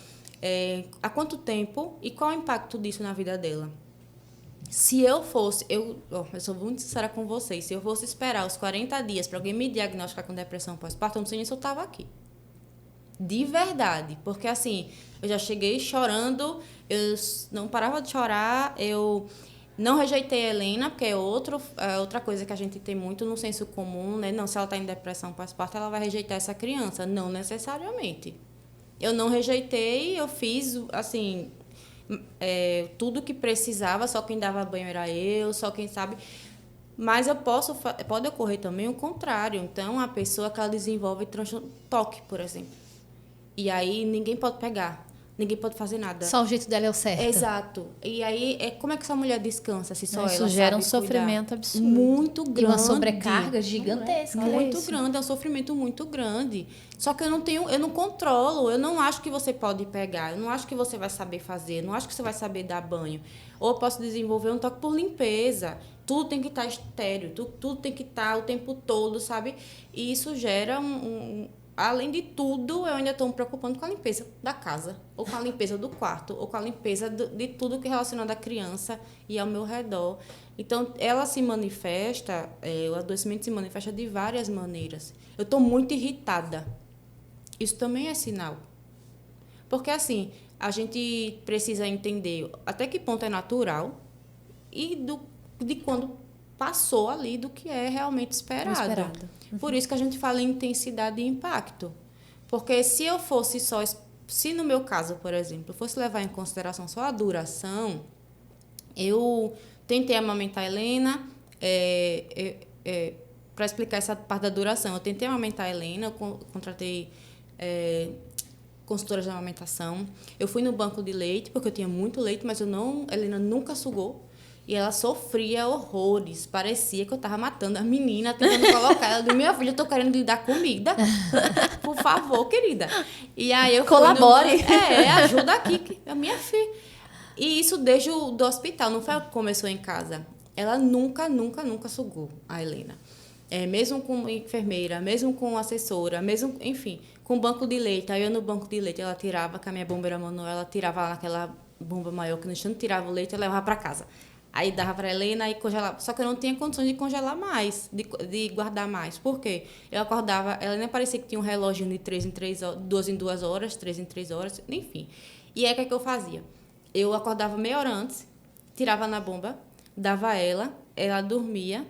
há quanto tempo e qual o impacto disso na vida dela. Se eu fosse, eu sou muito sincera com vocês, se eu fosse esperar os 40 dias para alguém me diagnosticar com depressão pós-parto, eu não sei nem se eu estava aqui. De verdade. Porque, assim, eu já cheguei chorando, eu não parava de chorar, eu não rejeitei a Helena, porque é outra coisa que a gente tem muito no senso comum, né? Não, se ela está em depressão pós-parto, ela vai rejeitar essa criança. Não necessariamente. Eu não rejeitei, eu fiz, assim... tudo que precisava, só quem dava banho era eu, só quem sabe. Mas pode ocorrer também o contrário. Então, a pessoa que ela desenvolve transtorno toque, por exemplo. E aí ninguém pode pegar, ninguém pode fazer nada. Só o jeito dela é o certo. Exato. E aí, como é que essa mulher descansa se só ela isso gera um sabe sofrimento cuidar? absurdo. Muito grande. E uma sobrecarga gigantesca. Muito grande, é um sofrimento muito grande. Só que eu não controlo, eu não acho que você pode pegar, eu não acho que você vai saber fazer, eu não acho que você vai saber dar banho. Ou eu posso desenvolver um toque por limpeza. Tudo tem que estar estéril, tudo tem que estar o tempo todo, sabe? E isso gera além de tudo, eu ainda estou me preocupando com a limpeza da casa, ou com a limpeza do quarto, ou com a limpeza de tudo que é relacionado à criança e ao meu redor. Então, ela se manifesta, o adoecimento se manifesta de várias maneiras. Eu estou muito irritada. Isso também é sinal. Porque, assim, a gente precisa entender até que ponto é natural e de quando passou ali do que é realmente esperado. Por isso que a gente fala em intensidade e impacto. Porque se eu fosse se no meu caso, por exemplo, eu fosse levar em consideração só a duração, eu tentei amamentar a Helena, para explicar essa parte da duração, eu tentei amamentar a Helena, eu contratei consultoras de amamentação, eu fui no banco de leite, porque eu tinha muito leite, mas a Helena nunca sugou. E ela sofria horrores. Parecia que eu tava matando a menina, tentando colocar ela. Minha filha, eu tô querendo lhe dar comida. Por favor, querida. E aí eu colabore. Ajuda aqui, a minha filha. E isso desde o do hospital, não foi o que começou em casa. Ela nunca sugou, a Helena. Mesmo com enfermeira, mesmo com assessora, mesmo, enfim, com banco de leite. Aí eu no banco de leite, ela tirava, que a minha bomba era manual, ela tirava lá naquela bomba maior que no chão, tirava o leite e levava para casa. Aí dava para a Helena e congelava. Só que eu não tinha condições de congelar mais, de guardar mais. Por quê? Eu acordava, ela nem parecia que tinha um relógio de 3 em 3 horas, 2 em 2 horas, 3 em 3 horas, enfim. E aí o que eu fazia? Eu acordava meia hora antes, tirava na bomba, dava a ela dormia.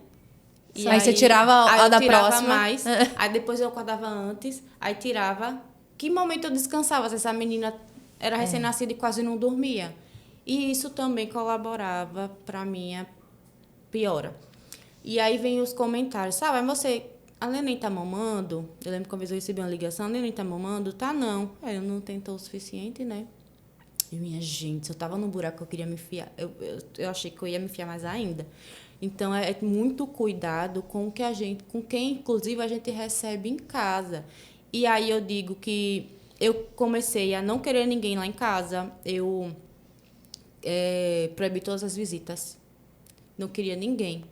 E aí você tirava a da próxima. Mais, aí depois eu acordava antes, aí tirava. Que momento eu descansava se essa menina era recém-nascida e quase não dormia? E isso também colaborava para minha piora. E aí vem os comentários, sabe? Mas você, a neném tá mamando? Eu lembro que uma vez eu recebi uma ligação, a neném tá mamando? Tá, não. Eu não tentou o suficiente, né? E minha gente, se eu tava no buraco que eu queria me enfiar, eu achei que eu ia me enfiar mais ainda. Então, é muito cuidado com quem, inclusive, a gente recebe em casa. E aí eu digo que eu comecei a não querer ninguém lá em casa. Eu proibi todas as visitas. Não queria ninguém.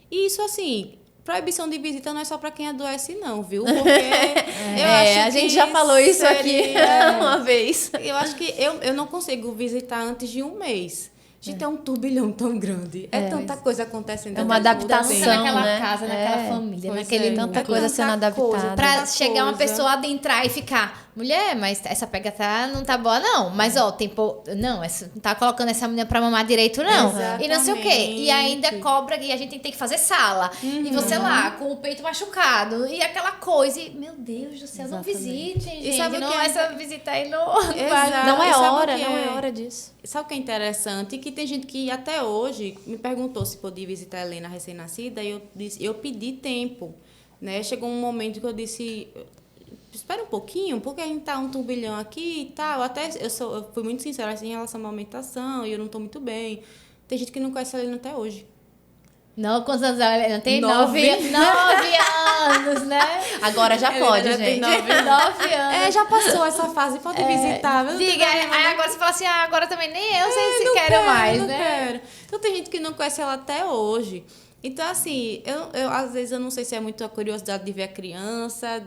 E isso, assim, proibição de visita não é só para quem adoece, não, viu? Porque eu acho a gente já falou isso aqui uma vez. Eu acho que eu não consigo visitar antes de um mês. Gente, é um turbilhão tão grande. Tanta coisa acontecendo. É uma adaptação, naquela casa, naquela família, naquele tanta coisa sendo adaptada. Pra chegar uma pessoa adentrar e ficar, mulher, mas essa pega não tá boa, não. Mas, ó, não, não tá colocando essa menina pra mamar direito, não. Exatamente. E não sei o quê. E ainda cobra, e a gente tem que fazer sala. E você lá, com o peito machucado. E aquela coisa. E, meu Deus do céu, não visitem, gente. Sabe não, que essa visita aí não... Exato. Não é hora, não é hora disso. Sabe o que é interessante? Que tem gente que até hoje me perguntou se podia visitar a Helena recém-nascida e eu pedi tempo, né? Chegou um momento que eu disse, espera um pouquinho, porque a gente tá um turbilhão aqui e tal. Até eu fui muito sincera assim, em relação à amamentação e eu não tô muito bem. Tem gente que não conhece a Helena até hoje. Não, quantos anos ela Helena tem? 9 anos, né? Agora já pode, já gente. Tem 9 anos. Já passou essa fase, pode visitar. Diga, aí agora você fala assim, agora também nem eu sei se quero mais, não né? Quero. Então tem gente que não conhece ela até hoje. Então, assim, eu às vezes eu não sei se é muito a curiosidade de ver a criança,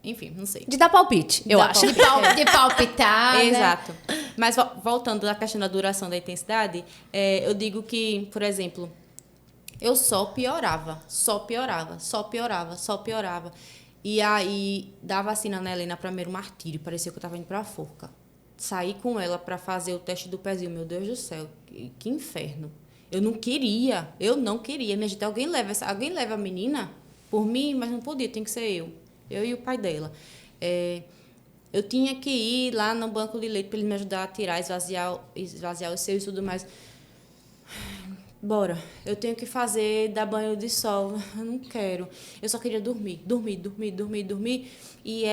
enfim, não sei. De dar palpite, eu acho. De palpitar, né? Exato. Mas voltando à questão da duração da intensidade, eu digo que, por exemplo, eu só piorava. E aí, da vacina na Helena, primeiro martírio, parecia que eu estava indo para a forca. Saí com ela para fazer o teste do pezinho, meu Deus do céu, que inferno. Eu não queria. Minha gente, alguém leva a menina por mim, mas não podia, tem que ser eu. Eu e o pai dela. Eu tinha que ir lá no banco de leite para ele me ajudar a tirar, esvaziar o seio e tudo mais. Bora, eu tenho que dar banho de sol. Eu não quero. Eu só queria dormir. E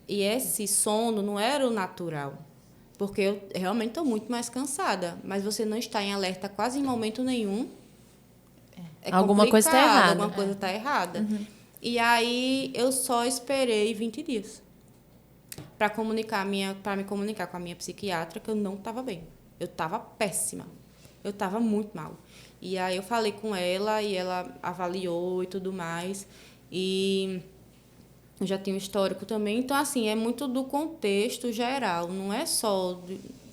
esse sono não era o natural. Porque eu realmente estou muito mais cansada. Mas você não está em alerta quase em momento nenhum. Alguma coisa está errada. Alguma coisa está errada. Uhum. E aí eu só esperei 20 dias para me comunicar com a minha psiquiatra que eu não estava bem. Eu estava péssima. Eu estava muito mal. E aí eu falei com ela e ela avaliou e tudo mais. E eu já tinha um histórico também. Então, assim, é muito do contexto geral. Não é só...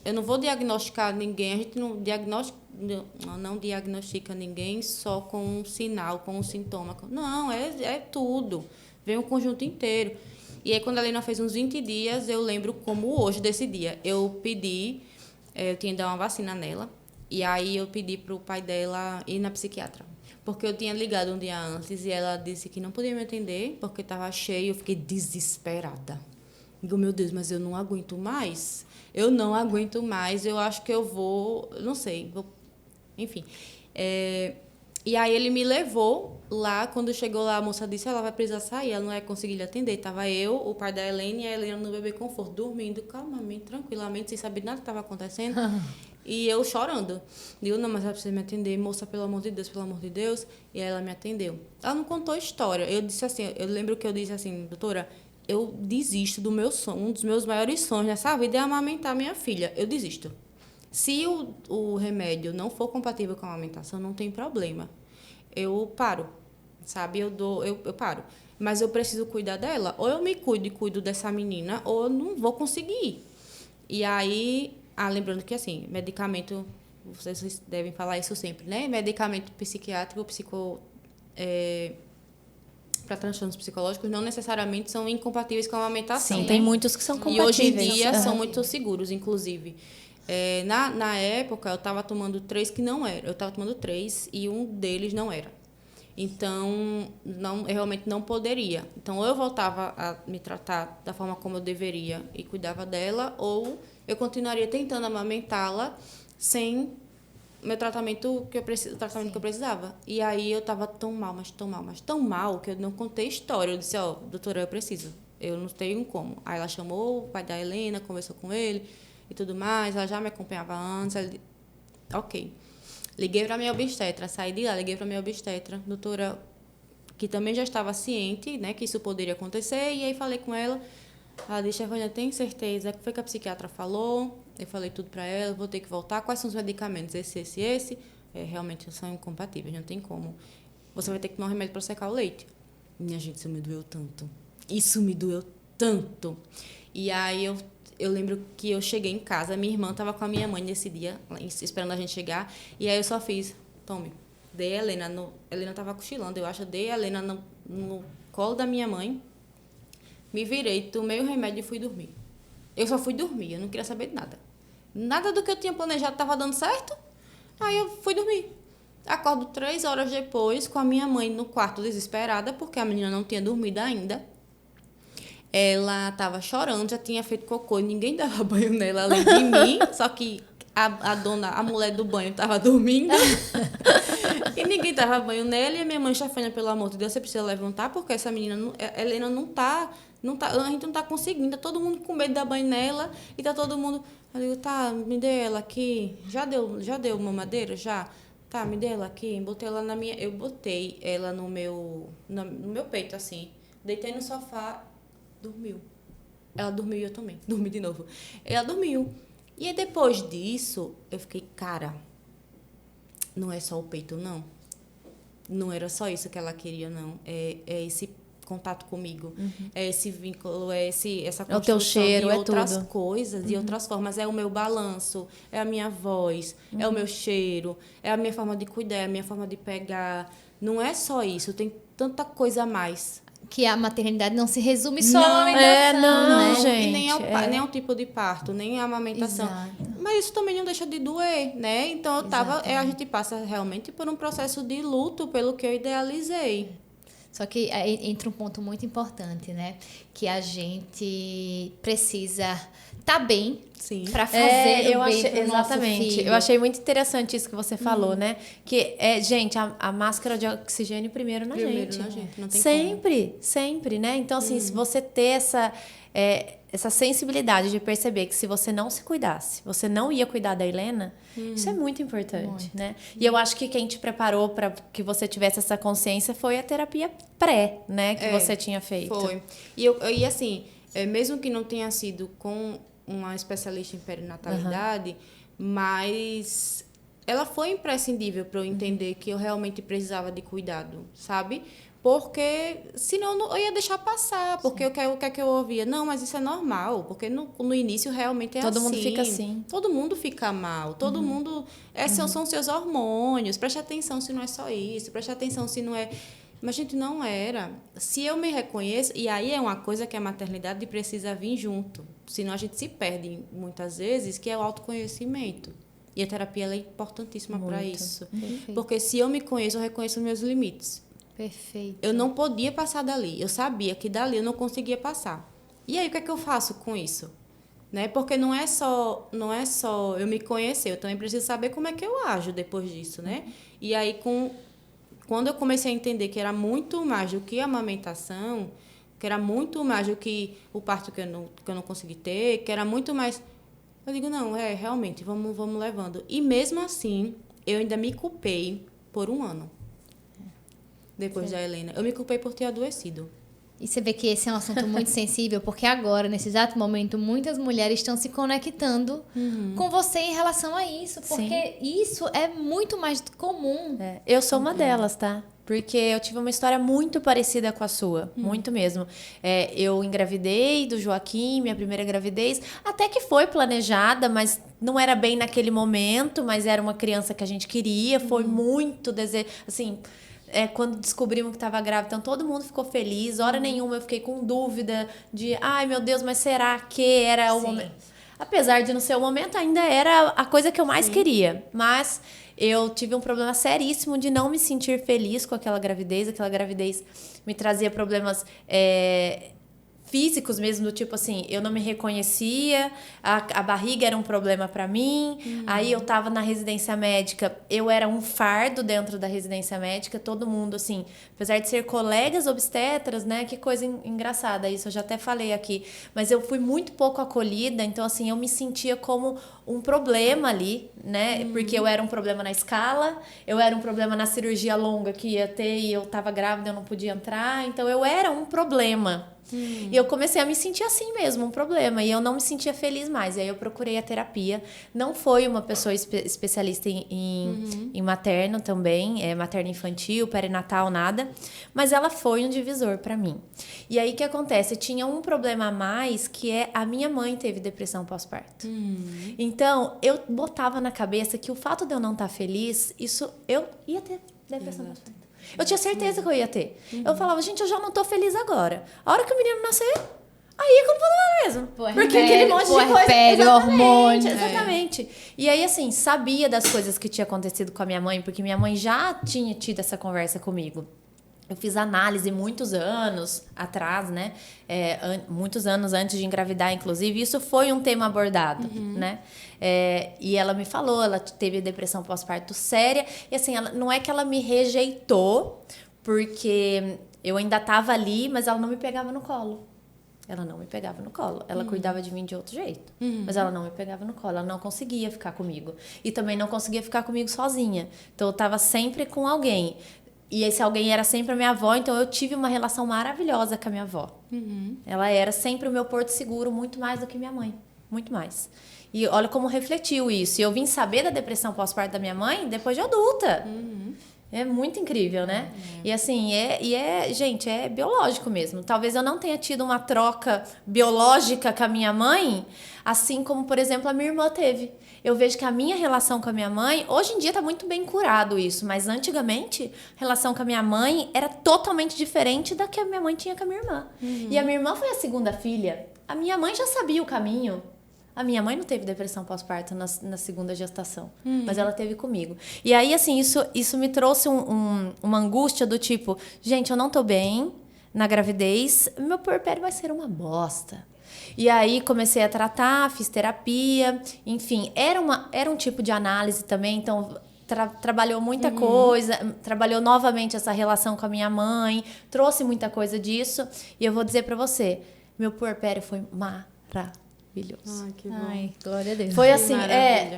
Eu não vou diagnosticar ninguém. A gente não diagnostica ninguém só com um sinal, com um sintoma. Não, é tudo. Vem um conjunto inteiro. E aí, quando a Helena fez uns 20 dias, eu lembro como hoje desse dia. Eu tinha que dar uma vacina nela. E aí eu pedi para o pai dela ir na psiquiatra. Porque eu tinha ligado um dia antes e ela disse que não podia me atender porque estava cheio. Eu fiquei desesperada. Digo, meu Deus, mas eu não aguento mais. Eu acho que eu vou... Não sei. Enfim. E aí ele me levou lá. Quando chegou lá, a moça disse, ela vai precisar sair. Ela não ia conseguir lhe atender. Estava eu, o pai da Helena e a Helena no bebê conforto, dormindo calmamente, tranquilamente, sem saber nada que estava acontecendo. E eu chorando. Digo, não, mas ela precisa me atender. Moça, pelo amor de Deus, pelo amor de Deus. E aí ela me atendeu. Ela não contou história. Eu disse assim, eu lembro que eu disse assim, doutora, eu desisto do meu sonho. Um dos meus maiores sonhos nessa vida é amamentar minha filha. Eu desisto. Se o remédio não for compatível com a amamentação, não tem problema. Eu paro, sabe? Eu paro. Mas eu preciso cuidar dela. Ou eu me cuido e cuido dessa menina, ou eu não vou conseguir. E aí, lembrando que, assim, medicamento, vocês devem falar isso sempre, né? Medicamento psiquiátrico, para transtornos psicológicos, não necessariamente são incompatíveis com a amamentação. Sim, né? tem muitos que são compatíveis. E hoje em dia são muito seguros, inclusive. Na época, eu estava tomando 3 que não eram. Eu estava tomando 3 e um deles não era. Então, eu realmente não poderia. Então, ou eu voltava a me tratar da forma como eu deveria e cuidava dela, ou eu continuaria tentando amamentá-la sem meu tratamento que eu precisava. E aí eu estava tão mal, mas tão mal, que eu não contei história. Eu disse, doutora, eu preciso. Eu não tenho como. Aí ela chamou o pai da Helena, conversou com ele e tudo mais. Ela já me acompanhava antes. Ok. Liguei para a minha obstetra, saí de lá, liguei para a minha obstetra, doutora, que também já estava ciente, né, que isso poderia acontecer, e aí falei com ela. Ela disse, Stefânia, tem certeza? O que foi que a psiquiatra falou? Eu falei tudo para ela, vou ter que voltar. Quais são os medicamentos? Esse. Realmente são incompatíveis, não tem como. Você vai ter que tomar um remédio para secar o leite. Minha gente, isso me doeu tanto. Isso me doeu tanto. E aí eu lembro que eu cheguei em casa, minha irmã estava com a minha mãe nesse dia, esperando a gente chegar, e aí eu só fiz, tome, dei a Helena, Helena estava cochilando, eu acho, dei a Helena no colo da minha mãe, me virei, tomei o remédio e fui dormir. Eu só fui dormir, eu não queria saber de nada. Nada do que eu tinha planejado estava dando certo, aí eu fui dormir. Acordo 3 horas depois, com a minha mãe no quarto desesperada, porque a menina não tinha dormido ainda. Ela estava chorando, já tinha feito cocô e ninguém dava banho nela além de mim, só que a mulher do banho estava dormindo e ninguém dava banho nela. E a minha mãe, Stefânia, pelo amor de Deus, você precisa levantar porque essa menina, Helena, não tá, a gente não tá conseguindo, tá todo mundo com medo de dar banho nela e tá todo mundo. Eu digo, tá, me dê ela aqui, já deu mamadeira? Já? Tá, me dê ela aqui, eu botei ela no meu peito, assim, deitei no sofá. Dormiu. Ela dormiu e eu também. Dormi de novo. Ela dormiu. E aí, depois disso, eu fiquei, cara, não é só o peito, não. Não era só isso que ela queria, não. É esse contato comigo. É esse vínculo, essa construção o teu cheiro, de outras tudo. coisas, de outras formas. É o meu balanço, é a minha voz, é o meu cheiro, é a minha forma de cuidar, é a minha forma de pegar. Não é só isso, tem tanta coisa a mais. Que a maternidade não se resume só à amamentação, né? Gente, E nem ao tipo de parto, nem à amamentação. Exato. Mas isso também não deixa de doer, né? Então, a gente passa realmente por um processo de luto pelo que eu idealizei. Só que aí entra um ponto muito importante, né? Que a gente precisa estar bem para fazer o bem pro nosso filho. Eu achei muito interessante isso que você falou, né? Que gente, a máscara de oxigênio primeiro na gente. Não tem sempre, né? Então, assim, se você ter essa sensibilidade de perceber que se você não se cuidasse, você não ia cuidar da Helena, isso é muito importante, né? E eu acho que quem te preparou para que você tivesse essa consciência foi a terapia pré, né? Que você tinha feito. Foi. E assim, mesmo que não tenha sido com uma especialista em perinatalidade, mas ela foi imprescindível para eu entender que eu realmente precisava de cuidado, sabe? Porque senão eu ia deixar passar, porque o que é que eu ouvia? Não, mas isso é normal, porque no início realmente é assim. Todo mundo fica assim. Todo mundo fica mal, todo mundo... São seus hormônios, preste atenção se não é só isso, preste atenção se não é... Mas, gente, não era. Se eu me reconheço... E aí é uma coisa que a maternidade precisa vir junto. Senão a gente se perde muitas vezes, que é o autoconhecimento. E a terapia ela é importantíssima para isso. Perfeito. Porque se eu me conheço, eu reconheço os meus limites. Perfeito. Eu não podia passar dali. Eu sabia que dali eu não conseguia passar. E aí, o que é que eu faço com isso? Né? Porque não é só eu me conhecer. Eu também preciso saber como é que eu ajo depois disso, né? E aí, quando eu comecei a entender que era muito mais do que a amamentação, que era muito mais do que o parto que eu não consegui ter, que era muito mais Eu digo, não, realmente, vamos levando. E mesmo assim, eu ainda me culpei por 1 ano. Depois da Helena. Eu me culpei por ter adoecido. E você vê que esse é um assunto muito sensível, porque agora, nesse exato momento, muitas mulheres estão se conectando com você em relação a isso. Porque isso é muito mais comum. Eu sou uma delas, tá? Porque eu tive uma história muito parecida com a sua. Muito mesmo. Eu engravidei do Joaquim, minha primeira gravidez. Até que foi planejada, mas não era bem naquele momento. Mas era uma criança que a gente queria. Foi muito desejo... Assim... quando descobrimos que estava grávida, então todo mundo ficou feliz. Hora nenhuma eu fiquei com dúvida de, ai meu Deus, mas será que era o momento? Apesar de não ser o momento, ainda era a coisa que eu mais queria. Mas eu tive um problema seríssimo de não me sentir feliz com aquela gravidez. Aquela gravidez me trazia problemas físicos mesmo, do tipo assim, eu não me reconhecia, a barriga era um problema pra mim, aí eu tava na residência médica, eu era um fardo dentro da residência médica, todo mundo assim, apesar de ser colegas obstetras, né, que coisa engraçada, isso eu já até falei aqui, mas eu fui muito pouco acolhida, então assim, eu me sentia como um problema ali, né, porque eu era um problema na escala, eu era um problema na cirurgia longa que ia ter e eu tava grávida, eu não podia entrar, então eu era um problema. E eu comecei a me sentir assim mesmo, um problema. E eu não me sentia feliz mais. E aí eu procurei a terapia. Não foi uma pessoa especialista em materno também, materno infantil, perinatal, nada. Mas ela foi um divisor pra mim. E aí o que acontece? Tinha um problema a mais, que a minha mãe teve depressão pós-parto. Então, eu botava na cabeça que o fato de eu não estar feliz, eu ia ter depressão pós-parto. Eu tinha certeza que eu ia ter. Eu falava, gente, eu já não tô feliz agora. A hora que o menino nascer, aí é culpa dela mesmo. Porque aquele monte de coisa... hormônio. Exatamente. E aí, assim, sabia das coisas que tinha acontecido com a minha mãe, porque minha mãe já tinha tido essa conversa comigo. Eu fiz análise muitos anos atrás, né? Muitos anos antes de engravidar, inclusive. Isso foi um tema abordado, né? E ela me falou, ela teve depressão pós-parto séria. E assim, não é que ela me rejeitou, porque eu ainda estava ali, mas ela não me pegava no colo. Ela não me pegava no colo. Ela cuidava de mim de outro jeito. Mas ela não me pegava no colo. Ela não conseguia ficar comigo. E também não conseguia ficar comigo sozinha. Então, eu estava sempre com alguém. E esse alguém era sempre a minha avó, então eu tive uma relação maravilhosa com a minha avó. Ela era sempre o meu porto seguro, muito mais do que minha mãe. Muito mais. E olha como refletiu isso. E eu vim saber da depressão pós-parto da minha mãe depois de adulta. É muito incrível, né? E assim, gente, é biológico mesmo. Talvez eu não tenha tido uma troca biológica com a minha mãe, assim como, por exemplo, a minha irmã teve. Eu vejo que a minha relação com a minha mãe, hoje em dia tá muito bem curado isso, mas antigamente, a relação com a minha mãe era totalmente diferente da que a minha mãe tinha com a minha irmã. E a minha irmã foi a segunda filha. A minha mãe já sabia o caminho. A minha mãe não teve depressão pós-parto na segunda gestação, mas ela teve comigo. E aí, assim, isso me trouxe uma angústia do tipo, gente, eu não tô bem na gravidez, meu puerpério vai ser uma bosta. E aí comecei a tratar, fiz terapia, enfim, era um tipo de análise também, então trabalhou muita coisa, trabalhou novamente essa relação com a minha mãe, trouxe muita coisa disso, e eu vou dizer pra você, meu puerpério foi maravilhoso. Ai, que bom. Ai, glória a Deus. Foi assim,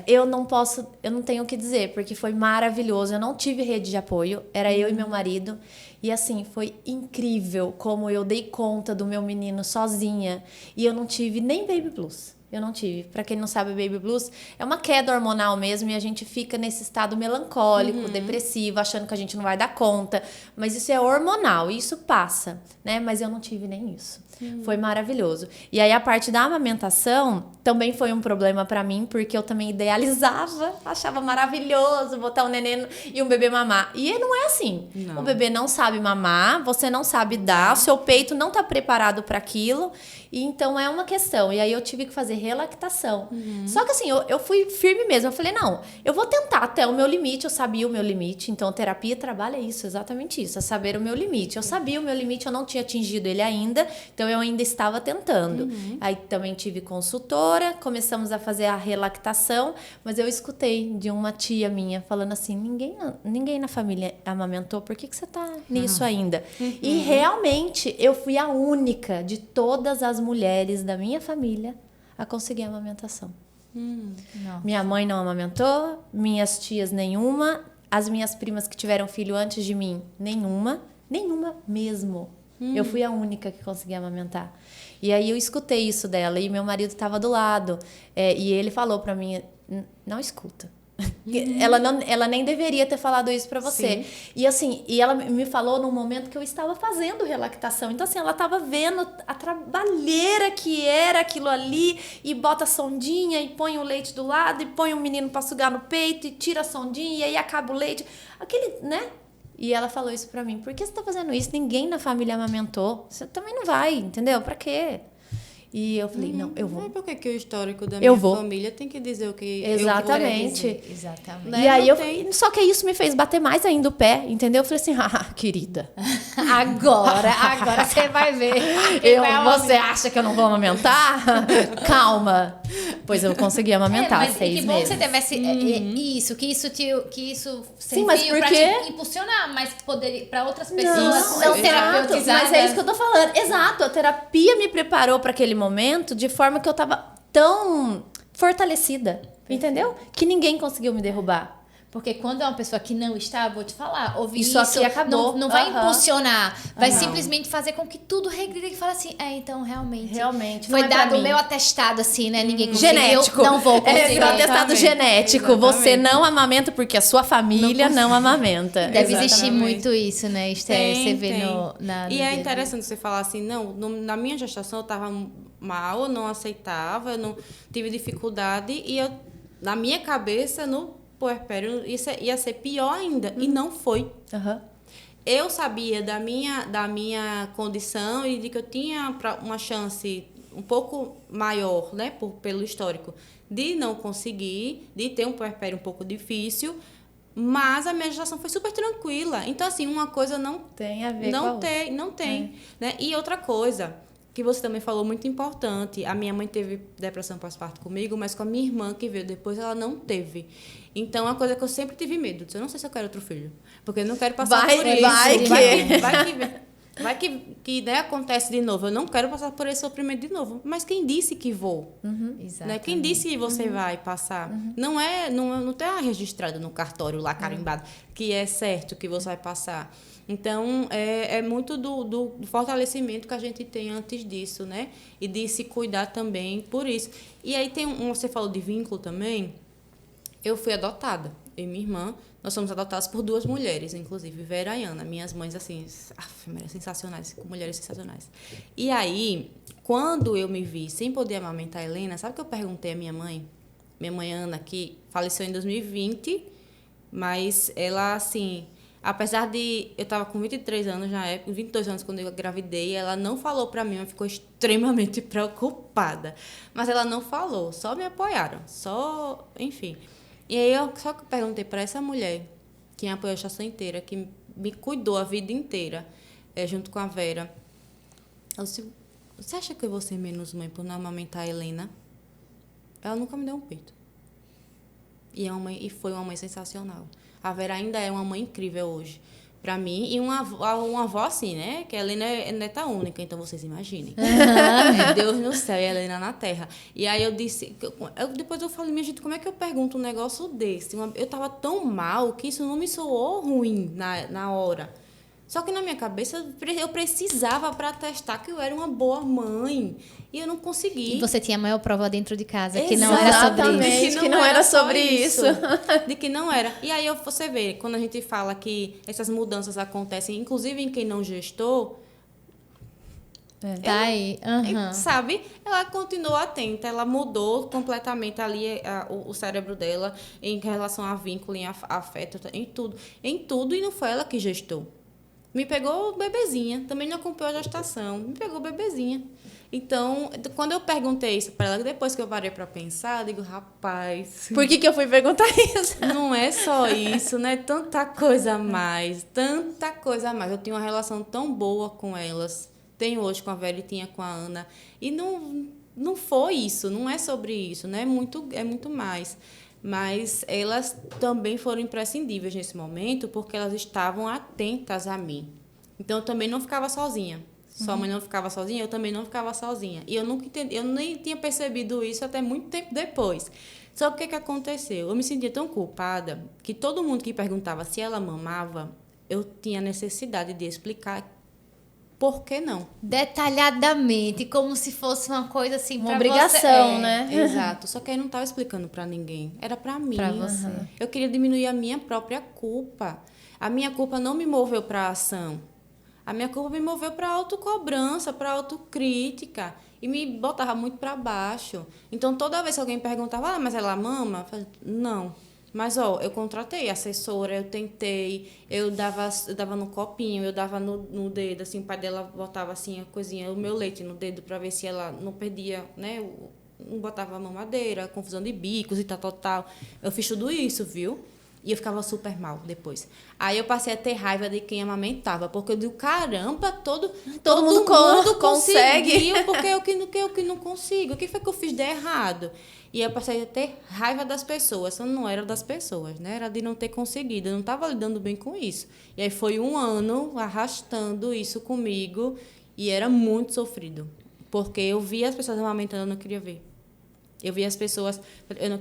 eu não tenho o que dizer, porque foi maravilhoso. Eu não tive rede de apoio, era eu e meu marido. E assim, foi incrível como eu dei conta do meu menino sozinha. E eu não tive nem baby blues. Eu não tive. Pra quem não sabe, baby blues é uma queda hormonal mesmo e a gente fica nesse estado melancólico, depressivo, achando que a gente não vai dar conta. Mas isso é hormonal e isso passa, né? Mas eu não tive nem isso. Foi maravilhoso. E aí a parte da amamentação também foi um problema pra mim, porque eu também idealizava, achava maravilhoso botar um neném e um bebê mamar. E não é assim. Não. O bebê não sabe mamar, você não sabe dar, o seu peito não tá preparado para aquilo. E então é uma questão. E aí eu tive que fazer relactação. Só que assim, eu fui firme mesmo. Eu falei, não, eu vou tentar até o meu limite. Eu sabia o meu limite. Então, a terapia trabalha isso, exatamente isso. É saber o meu limite. Eu sabia o meu limite, eu não tinha atingido ele ainda. Então, eu ainda estava tentando. Aí também tive consultora, começamos a fazer a relactação. Mas eu escutei de uma tia minha falando assim, ninguém na família amamentou, por que você tá nisso ainda? E realmente, eu fui a única de todas as mulheres da minha família a conseguir a amamentação. Nossa. Minha mãe não amamentou, minhas tias nenhuma, as minhas primas que tiveram filho antes de mim, nenhuma mesmo. Eu fui a única que consegui amamentar. E aí eu escutei isso dela e meu marido estava do lado. E ele falou pra mim, não escuta. Ela nem deveria ter falado isso pra você. Sim. E ela me falou num momento que eu estava fazendo relactação. Então, assim, ela estava vendo a trabalheira que era aquilo ali, e bota a sondinha, e põe o leite do lado, e põe o menino pra sugar no peito, e tira a sondinha, e aí acaba o leite. Aquele, né? E ela falou isso pra mim. Por que você tá fazendo isso? Ninguém na família amamentou. Você também não vai, entendeu? Pra quê? E eu falei, não, eu vou. Mas por que o histórico da Eu minha vou. família tem que dizer o que Exatamente. eu vou dizer? Exatamente. Né? E aí Não tem. só que isso me fez bater mais ainda o pé, entendeu? Eu falei assim, querida, Agora você vai ver. Quem vai você acha que eu não vou amamentar? Calma. Pois eu consegui amamentar mas 6 que bom meses. que você teve que isso Sim, mas serviu pra porque- te impulsionar, mas poderia para outras pessoas não exato, terapeutizadas. mas é isso que eu tô falando. Exato, a terapia me preparou para aquele momento de forma que eu tava tão fortalecida, entendeu? Que ninguém conseguiu me derrubar. Porque quando é uma pessoa que não está, vou te falar, ouvir Isso isso, aqui acabou. não vai Aham. impulsionar, vai Aham. simplesmente fazer com que tudo regrida e fala assim, então realmente não foi é pra dado o mim. meu atestado assim, né? Ninguém conseguiu, Genético. não vou conseguir. Virou atestado Exatamente. genético. Você Exatamente. não amamenta porque a sua família não amamenta. Deve Exatamente. existir muito isso, né, Esther? Você vê Tem. no E dia é a dia. interessante você falar assim, na minha gestação eu estava mal, eu não aceitava, eu não tive dificuldade, e eu, na minha cabeça, no puerpério, isso ia ser pior ainda, e não foi. Aham. Eu sabia da minha condição e de que eu tinha uma chance um pouco maior, né, pelo histórico, de não conseguir, de ter um puerpério um pouco difícil, mas a minha gestação foi super tranquila. Então, assim, uma coisa não Tem a ver com a outra. não tem, né? E outra coisa que você também falou muito importante, a minha mãe teve depressão pós-parto comigo, mas com a minha irmã que veio depois, ela não teve. Então, é uma coisa que eu sempre tive medo. Eu disse, eu não sei se eu quero outro filho, porque eu não quero passar Vai- por isso. vai que né, acontece de novo. Eu não quero passar por esse sofrimento de novo. Mas quem disse que vou? Né? Quem disse que você vai passar? Não está registrado no cartório lá, carimbado, que é certo que você vai passar. Então, é muito do fortalecimento que a gente tem antes disso, né? E de se cuidar também por isso. E aí você falou de vínculo também. Eu fui adotada, eu e minha irmã. Nós somos adotadas por 2 mulheres, inclusive, Vera e Ana. Minhas mães, assim, sensacionais, mulheres sensacionais. E aí, quando eu me vi sem poder amamentar a Helena, sabe o que eu perguntei à minha mãe? Minha mãe Ana, que faleceu em 2020, mas ela, assim, apesar de eu estava com 23 anos na época, 22 anos quando eu engravidei, ela não falou para mim, ela ficou extremamente preocupada. Mas ela não falou, só me apoiaram, enfim. E aí eu só perguntei para essa mulher, que me apoiou a gestação inteira, que me cuidou a vida inteira, junto com a Vera. Eu disse, você acha que eu vou ser menos mãe por não amamentar a Helena? Ela nunca me deu um peito. E foi uma mãe sensacional. A Vera ainda é uma mãe incrível hoje, para mim. E uma avó assim, né? Que a Helena é neta única, então vocês imaginem. Deus no céu e a Helena na terra. E aí eu disse... depois eu falei, minha gente, como é que eu pergunto um negócio desse? Eu estava tão mal que isso não me soou ruim na hora. Só que na minha cabeça eu precisava para atestar que eu era uma boa mãe. E eu não consegui. E você tinha a maior prova dentro de casa, que não era sobre Exatamente. isso. que não era sobre isso. De que não era. E aí você vê, quando a gente fala que essas mudanças acontecem, inclusive em quem não gestou, Tá aí. sabe? Ela continuou atenta, ela mudou completamente ali o cérebro dela em relação a vínculo, em afeto, em tudo, e não foi ela que gestou. Me pegou bebezinha, também não acompanhou a gestação, me pegou bebezinha. Então, quando eu perguntei isso para ela, depois que eu parei para pensar, eu digo, rapaz... Por que eu fui perguntar isso? Não é só isso, né? Tanta coisa a mais, tanta coisa a mais. Eu tinha uma relação tão boa com elas, tenho hoje com a Vera e tinha com a Ana, e não foi isso, não é sobre isso, né? É muito mais. Mas elas também foram imprescindíveis nesse momento, porque elas estavam atentas a mim. Então, eu também não ficava sozinha, Sua mãe não ficava sozinha, eu também não ficava sozinha. E eu nunca entendi, eu nem tinha percebido isso até muito tempo depois. Só que o que aconteceu? Eu me sentia tão culpada que todo mundo que perguntava se ela mamava, eu tinha necessidade de explicar por que não. Detalhadamente, como se fosse uma coisa assim Uma pra obrigação, você. né? Exato. Só que aí não estava explicando para ninguém. Era para mim. Pra você. Eu queria diminuir a minha própria culpa. A minha culpa não me moveu para a ação. A minha culpa me moveu para autocobrança, para autocrítica. E me botava muito para baixo. Então, toda vez que alguém perguntava, mas ela mama? Eu falei, não. Mas, eu contratei assessora, eu tentei, eu dava no copinho, eu dava no dedo, assim, o pai dela botava, assim, a coisinha, o meu leite no dedo para ver se ela não perdia, né? Não botava mamadeira, confusão de bicos e tal. Eu fiz tudo isso, viu? E eu ficava super mal depois. Aí eu passei a ter raiva de quem amamentava, porque eu digo, caramba, todo mundo consegue. conseguiu, porque eu que não consigo. O que foi que eu fiz de errado? E eu passei a ter raiva das pessoas. Eu não era das pessoas, né? Era de não ter conseguido. Eu não estava lidando bem com isso. E aí foi 1 ano arrastando isso comigo e era muito sofrido. Porque eu via as pessoas amamentando, eu não queria ver. Eu via as pessoas... Eu não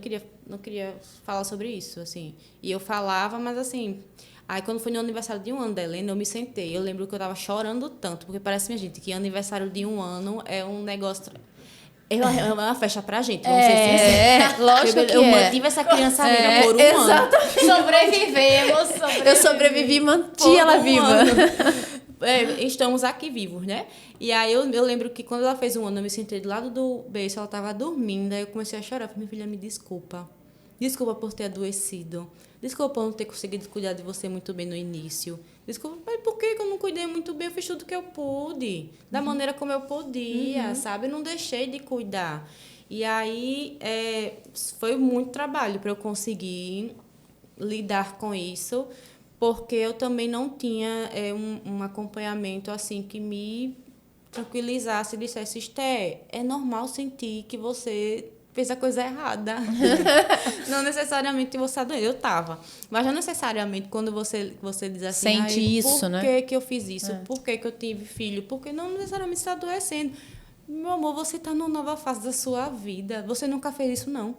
queria falar sobre isso, assim. E eu falava, mas assim... Aí, quando foi no aniversário de 1 ano da Helena, eu me sentei. Eu lembro que eu estava chorando tanto, porque parece, minha gente, que aniversário de 1 ano é um negócio... É uma festa pra gente, vamos ser sinceros. Lógico que eu mantive essa criança viva por 1 ano. Sobrevivemos. Eu sobrevivi e manti ela viva. Estamos aqui vivos, né? E aí eu lembro que quando ela fez 1 ano, eu me sentei do lado do berço, ela estava dormindo, aí eu comecei a chorar. Falei, minha filha, me desculpa. Desculpa por ter adoecido. Desculpa por não ter conseguido cuidar de você muito bem no início. Desculpa, mas por que eu não cuidei muito bem? Eu fiz tudo que eu pude, da maneira como eu podia, sabe? Eu não deixei de cuidar. E aí foi muito trabalho para eu conseguir lidar com isso, porque eu também não tinha um acompanhamento assim que me tranquilizasse e dissesse, Esté, é normal sentir que você fez a coisa errada. Não necessariamente você está doente. Eu estava. Mas não necessariamente quando você diz assim... Sente isso, né? Por que eu fiz isso? Por que eu tive filho? Porque não necessariamente está adoecendo. Meu amor, você está numa nova fase da sua vida. Você nunca fez isso, não.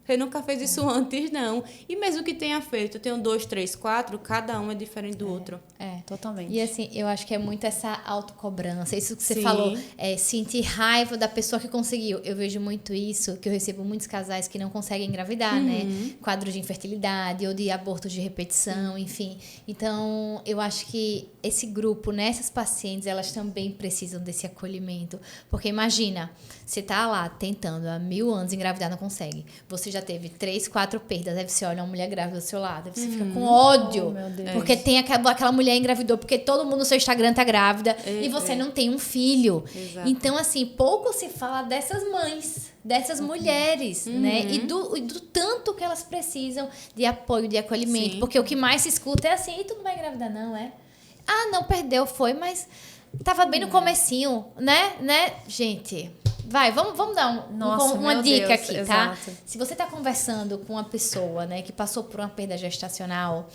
Você nunca fez isso antes, não. E mesmo que tenha feito, eu tenho 2, 3, 4, cada um é diferente do outro. Totalmente. E assim, eu acho que é muito essa autocobrança. Isso que você Sim. falou, sentir raiva da pessoa que conseguiu. Eu vejo muito isso, que eu recebo muitos casais que não conseguem engravidar, né? Quadros de infertilidade ou de aborto de repetição, enfim. Então, eu acho que esse grupo, né? Essas pacientes, elas também precisam desse acolhimento. Porque imagina, você tá lá tentando há 1000 anos engravidar, não consegue. Você já teve 3, 4 perdas. Aí você olha uma mulher grávida do seu lado, aí você fica com ódio. Oh, meu Deus. Porque tem aquela mulher engravidou, porque todo mundo no seu Instagram tá grávida e você não tem um filho. Exato. Então, assim, pouco se fala dessas mães, dessas mulheres, né? E do tanto que elas precisam de apoio, de acolhimento. Sim. Porque o que mais se escuta é assim, e tu não vai engravidar, não, é? Ah, não, perdeu, foi, mas tava bem no comecinho, né? Gente... Vai, vamos dar uma dica Deus, aqui, exato. tá? Se você está conversando com uma pessoa, né, que passou por uma perda gestacional,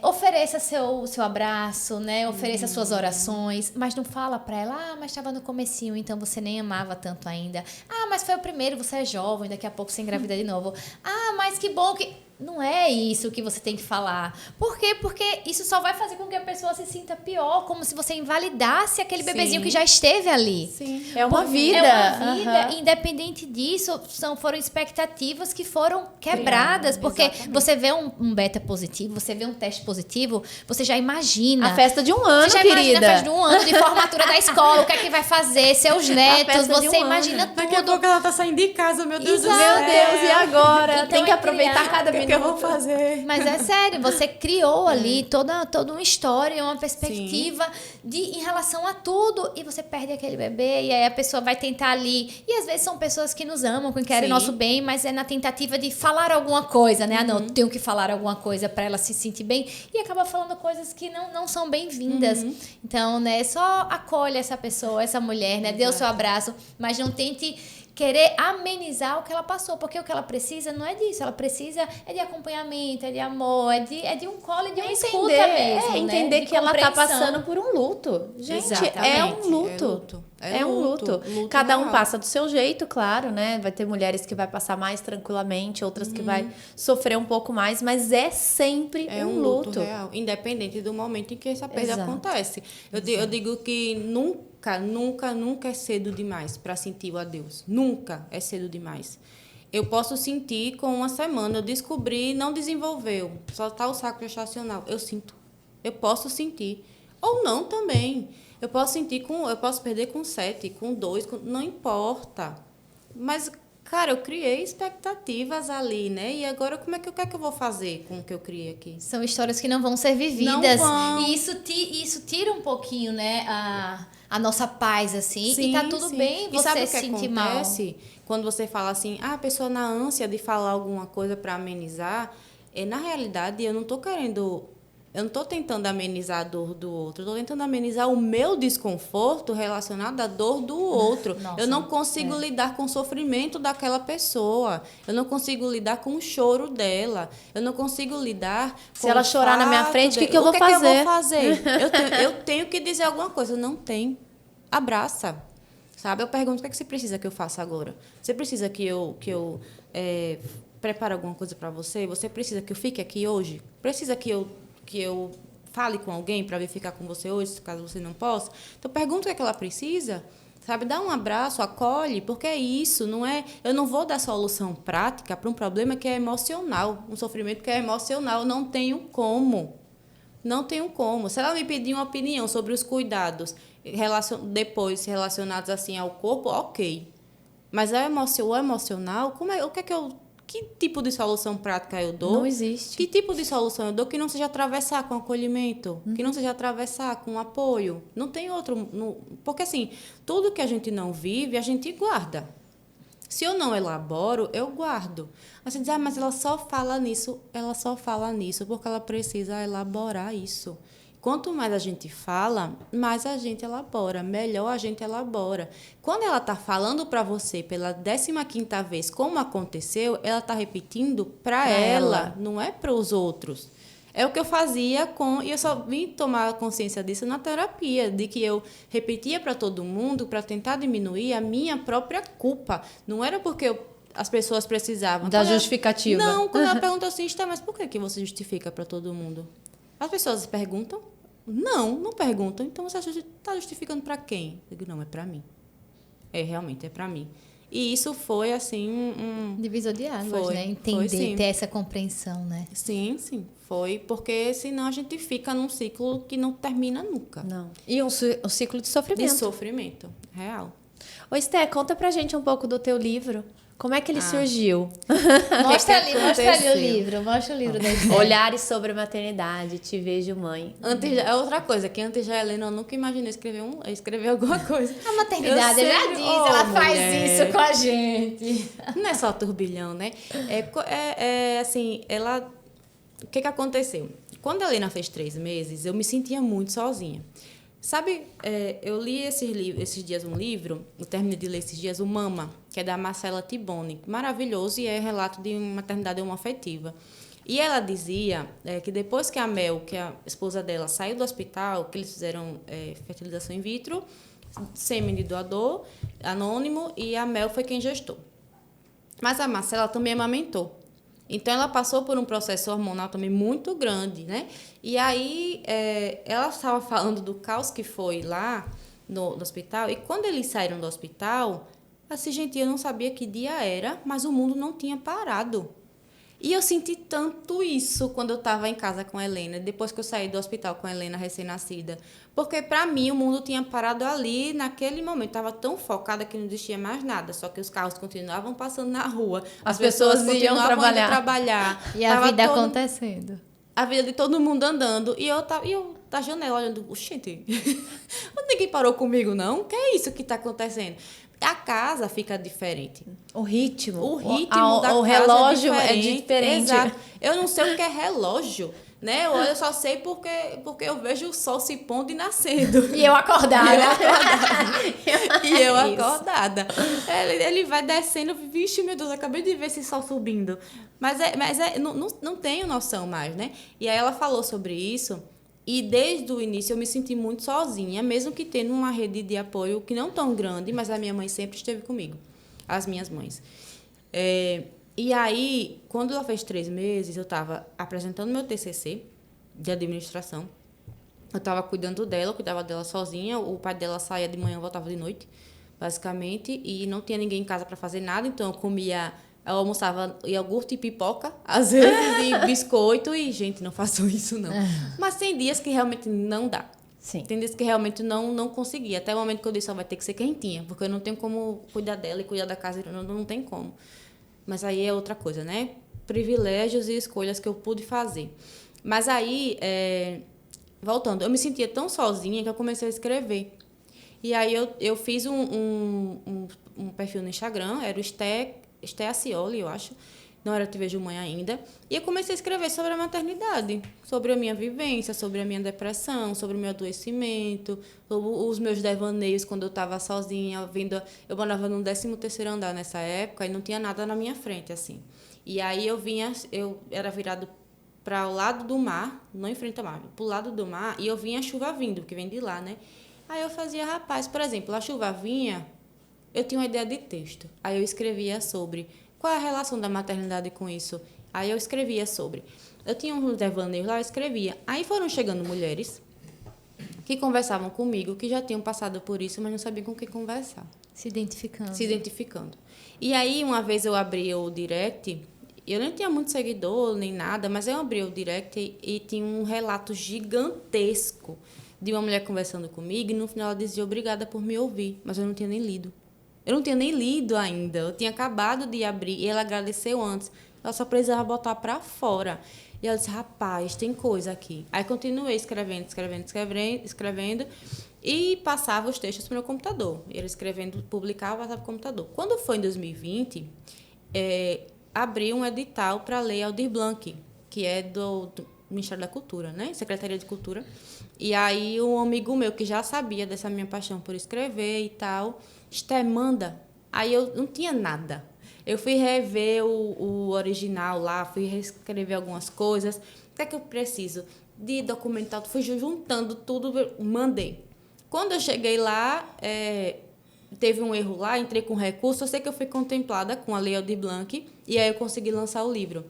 ofereça seu abraço, né? Ofereça suas orações, mas não fala pra ela, mas estava no comecinho, então você nem amava tanto ainda. Ah, mas foi o primeiro, você é jovem, daqui a pouco você engravida de novo. Ah, mas que bom que... Não é isso que você tem que falar. Por quê? Porque isso só vai fazer com que a pessoa se sinta pior, como se você invalidasse aquele bebezinho que já esteve ali. Sim. É uma vida. É uma vida. Independente disso, foram expectativas que foram quebradas. Porque exatamente. você vê um beta positivo, você vê um teste positivo, você já imagina. A festa de 1 ano, você já querida. imagina a festa de 1 ano de formatura da escola, o que é que vai fazer, seus netos, festa de você 1 ano. imagina tudo. Daqui a pouco ela tá saindo de casa, meu Deus do céu. Meu Deus, e agora? Então, Tem que aproveitar criar- cada O que, minuto. que eu vou fazer? Mas é sério, você criou ali toda uma história, uma perspectiva em relação a tudo, e você perde aquele bebê, e aí a pessoa vai tentar ali. E às vezes são pessoas que nos amam, que querem Sim. nosso bem, mas é na tentativa de falar alguma coisa, né? Ah, não, tenho que falar alguma coisa para ela se sentir bem, e acaba falando coisas que não são bem-vindas. Então, né, só acolhe essa pessoa, essa mulher, né? Dê o seu abraço, mas não tente querer amenizar o que ela passou, porque o que ela precisa não é disso, ela precisa de acompanhamento, de amor, de um colo e de uma escuta mesmo, entender né? que ela tá passando por um luto. Gente, é um luto. É um luto. Cada um passa do seu jeito, claro, né? Vai ter mulheres que vai passar mais tranquilamente, outras que vai sofrer um pouco mais, mas é sempre um luto real, independente do momento em que essa perda acontece. Eu digo que nunca é cedo demais para sentir o adeus. Nunca é cedo demais. Eu posso sentir com uma semana, eu descobri, não desenvolveu, só está o saco gestacional. Eu sinto. Eu posso sentir. Ou não também. Eu posso perder com 7, com 2, não importa. Mas, cara, eu criei expectativas ali, né? E agora, o que é que eu vou fazer com o que eu criei aqui? São histórias que não vão ser vividas. E isso tira um pouquinho, né, a nossa paz, assim. Sim, e tá tudo bem você se sentir mal. Quando você fala assim, a pessoa na ânsia de falar alguma coisa para amenizar, na realidade, eu não estou tentando amenizar a dor do outro, eu estou tentando amenizar o meu desconforto relacionado à dor do outro. Nossa, eu não consigo lidar com o sofrimento daquela pessoa, eu não consigo lidar com o choro dela, eu não consigo lidar com Se ela chorar na minha frente, o que eu vou fazer? O que eu vou fazer? Eu tenho que dizer alguma coisa, não tem. Abraça. Sabe? Eu pergunto, o que é que você precisa que eu faça agora? Você precisa que eu prepare alguma coisa para você? Você precisa que eu fique aqui hoje? Precisa que eu fale com alguém para vir ficar com você hoje, caso você não possa? Então, pergunta o que ela precisa, sabe? Dá um abraço, acolhe, porque é isso, não é... Eu não vou dar solução prática para um problema que é emocional, um sofrimento que é emocional, não tenho como. Não tenho como. Se ela me pedir uma opinião sobre os cuidados depois relacionados assim ao corpo, ok. Mas o emocional, que tipo de solução prática eu dou? Não existe. Que tipo de solução eu dou que não seja atravessar com acolhimento, que não seja atravessar com apoio? Não tem outro... Porque, assim, tudo que a gente não vive, a gente guarda. Se eu não elaboro, eu guardo. Aí você diz, mas ela só fala nisso porque ela precisa elaborar isso. Quanto mais a gente fala, mais a gente elabora, melhor a gente elabora. Quando ela está falando para você pela 15ª vez como aconteceu, ela está repetindo para ela, não é para os outros. É o que eu fazia e eu só vim tomar consciência disso na terapia, de que eu repetia para todo mundo para tentar diminuir a minha própria culpa. Não era porque as pessoas precisavam. Da justificativa. Não, quando ela pergunta assim, mas por que você justifica para todo mundo? As pessoas perguntam. Não perguntam. Então, você está justificando para quem? Eu digo, não, é para mim. Realmente, é para mim. E isso foi, assim, divisor de águas, né? Entender, ter essa compreensão, né? Sim. Foi, porque senão a gente fica num ciclo que não termina nunca. Não. E um ciclo de sofrimento. De sofrimento, real. Ô, Esté, conta pra gente um pouco do teu livro. Como é que ele surgiu? Mostra ali o livro. Mostra o livro da Esté. Olhares sobre a maternidade, Te Vejo Mãe. É outra coisa, que antes já Helena, eu nunca imaginei escrever alguma coisa. A maternidade, ela diz, ela faz isso com a gente. Não é só turbilhão, né? Assim, o que aconteceu? Quando a Helena fez 3 meses, eu me sentia muito sozinha. Sabe, eu li esses dias um livro, eu terminei de ler esses dias, o Mama, que é da Marcela Tiboni, maravilhoso, e é relato de uma maternidade homoafetiva. E ela dizia que depois que a Mel, que é a esposa dela, saiu do hospital, que eles fizeram fertilização in vitro, sêmen de doador, anônimo, e a Mel foi quem gestou. Mas a Marcela também amamentou. Então, ela passou por um processo hormonal também muito grande, né? E aí, ela estava falando do caos que foi lá no hospital. E quando eles saíram do hospital, assim, gente, eu não sabia que dia era, mas o mundo não tinha parado. E eu senti tanto isso quando eu estava em casa com a Helena, depois que eu saí do hospital com a Helena recém-nascida. Porque, para mim, o mundo tinha parado ali, naquele momento. Estava tão focada que não existia mais nada, só que os carros continuavam passando na rua. As pessoas continuavam indo trabalhar. E a vida acontecendo. A vida de todo mundo andando. E eu da janela olhando, gente, ninguém parou comigo, não? O que é isso que está acontecendo? A casa fica diferente. O ritmo da casa relógio é diferente. Exato. Eu não sei o que é relógio. né? Eu só sei porque eu vejo o sol se pondo e nascendo. E eu acordada. E eu acordada. Ele vai descendo, vixe, meu Deus, acabei de ver esse sol subindo. Mas não tenho noção mais, né? E aí ela falou sobre isso, e desde o início eu me senti muito sozinha, mesmo que tendo uma rede de apoio que não tão grande, mas a minha mãe sempre esteve comigo, as minhas mães. E aí, quando ela fez 3 meses, eu estava apresentando meu TCC de administração. Eu estava cuidando dela, eu cuidava dela sozinha. O pai dela saía de manhã, voltava de noite, basicamente. E não tinha ninguém em casa para fazer nada. Então, eu almoçava iogurte e pipoca, às vezes, e biscoito. E, gente, não façam isso, não. Mas tem dias que realmente não dá. Sim. Tem dias que realmente não consegui. Até o momento que eu disse, vai ter que ser quentinha. Porque eu não tenho como cuidar dela e cuidar da casa. Não tem como. Mas aí é outra coisa, né? Privilégios e escolhas que eu pude fazer. Mas aí, voltando, eu me sentia tão sozinha que eu comecei a escrever. E aí eu fiz um perfil no Instagram, era o Esté Acioli, eu acho. Não era Te Vejo Mãe ainda. E eu comecei a escrever sobre a maternidade, sobre a minha vivência, sobre a minha depressão, sobre o meu adoecimento, sobre os meus devaneios quando eu estava sozinha, eu morava no 13º andar nessa época e não tinha nada na minha frente, assim. E aí eu era virado para o lado do mar, não em frente ao mar, para o lado do mar, e eu vinha a chuva vindo, que vem de lá, né? Aí eu fazia, rapaz, por exemplo, a chuva vinha, eu tinha uma ideia de texto. Aí eu escrevia sobre qual é a relação da maternidade com isso. Aí eu escrevia sobre. Eu tinha uns devaneios lá, eu escrevia. Aí foram chegando mulheres que conversavam comigo, que já tinham passado por isso, mas não sabiam com quem conversar. Se identificando. E aí, uma vez eu abri o direct, eu nem tinha muito seguidor, nem nada, mas eu abri o direct e tinha um relato gigantesco de uma mulher conversando comigo, e no final ela dizia obrigada por me ouvir, mas eu não tinha nem lido. Eu não tinha nem lido ainda. Eu tinha acabado de abrir e ela agradeceu antes. Ela só precisava botar para fora. E ela disse, rapaz, tem coisa aqui. Aí continuei escrevendo e passava os textos para o meu computador. Ele escrevendo, publicava, passava para o computador. Quando foi em 2020, abri um edital para a Lei Aldir Blanc, que é do Ministério da Cultura, né? Secretaria de Cultura. E aí um amigo meu que já sabia dessa minha paixão por escrever e tal, manda. Aí eu não tinha nada. Eu fui rever o original lá, fui reescrever algumas coisas. O que é que eu preciso? De documental, fui juntando tudo, mandei. Quando eu cheguei lá, teve um erro lá, entrei com recurso, eu sei que eu fui contemplada com a Lei Aldir Blanc, e aí eu consegui lançar o livro.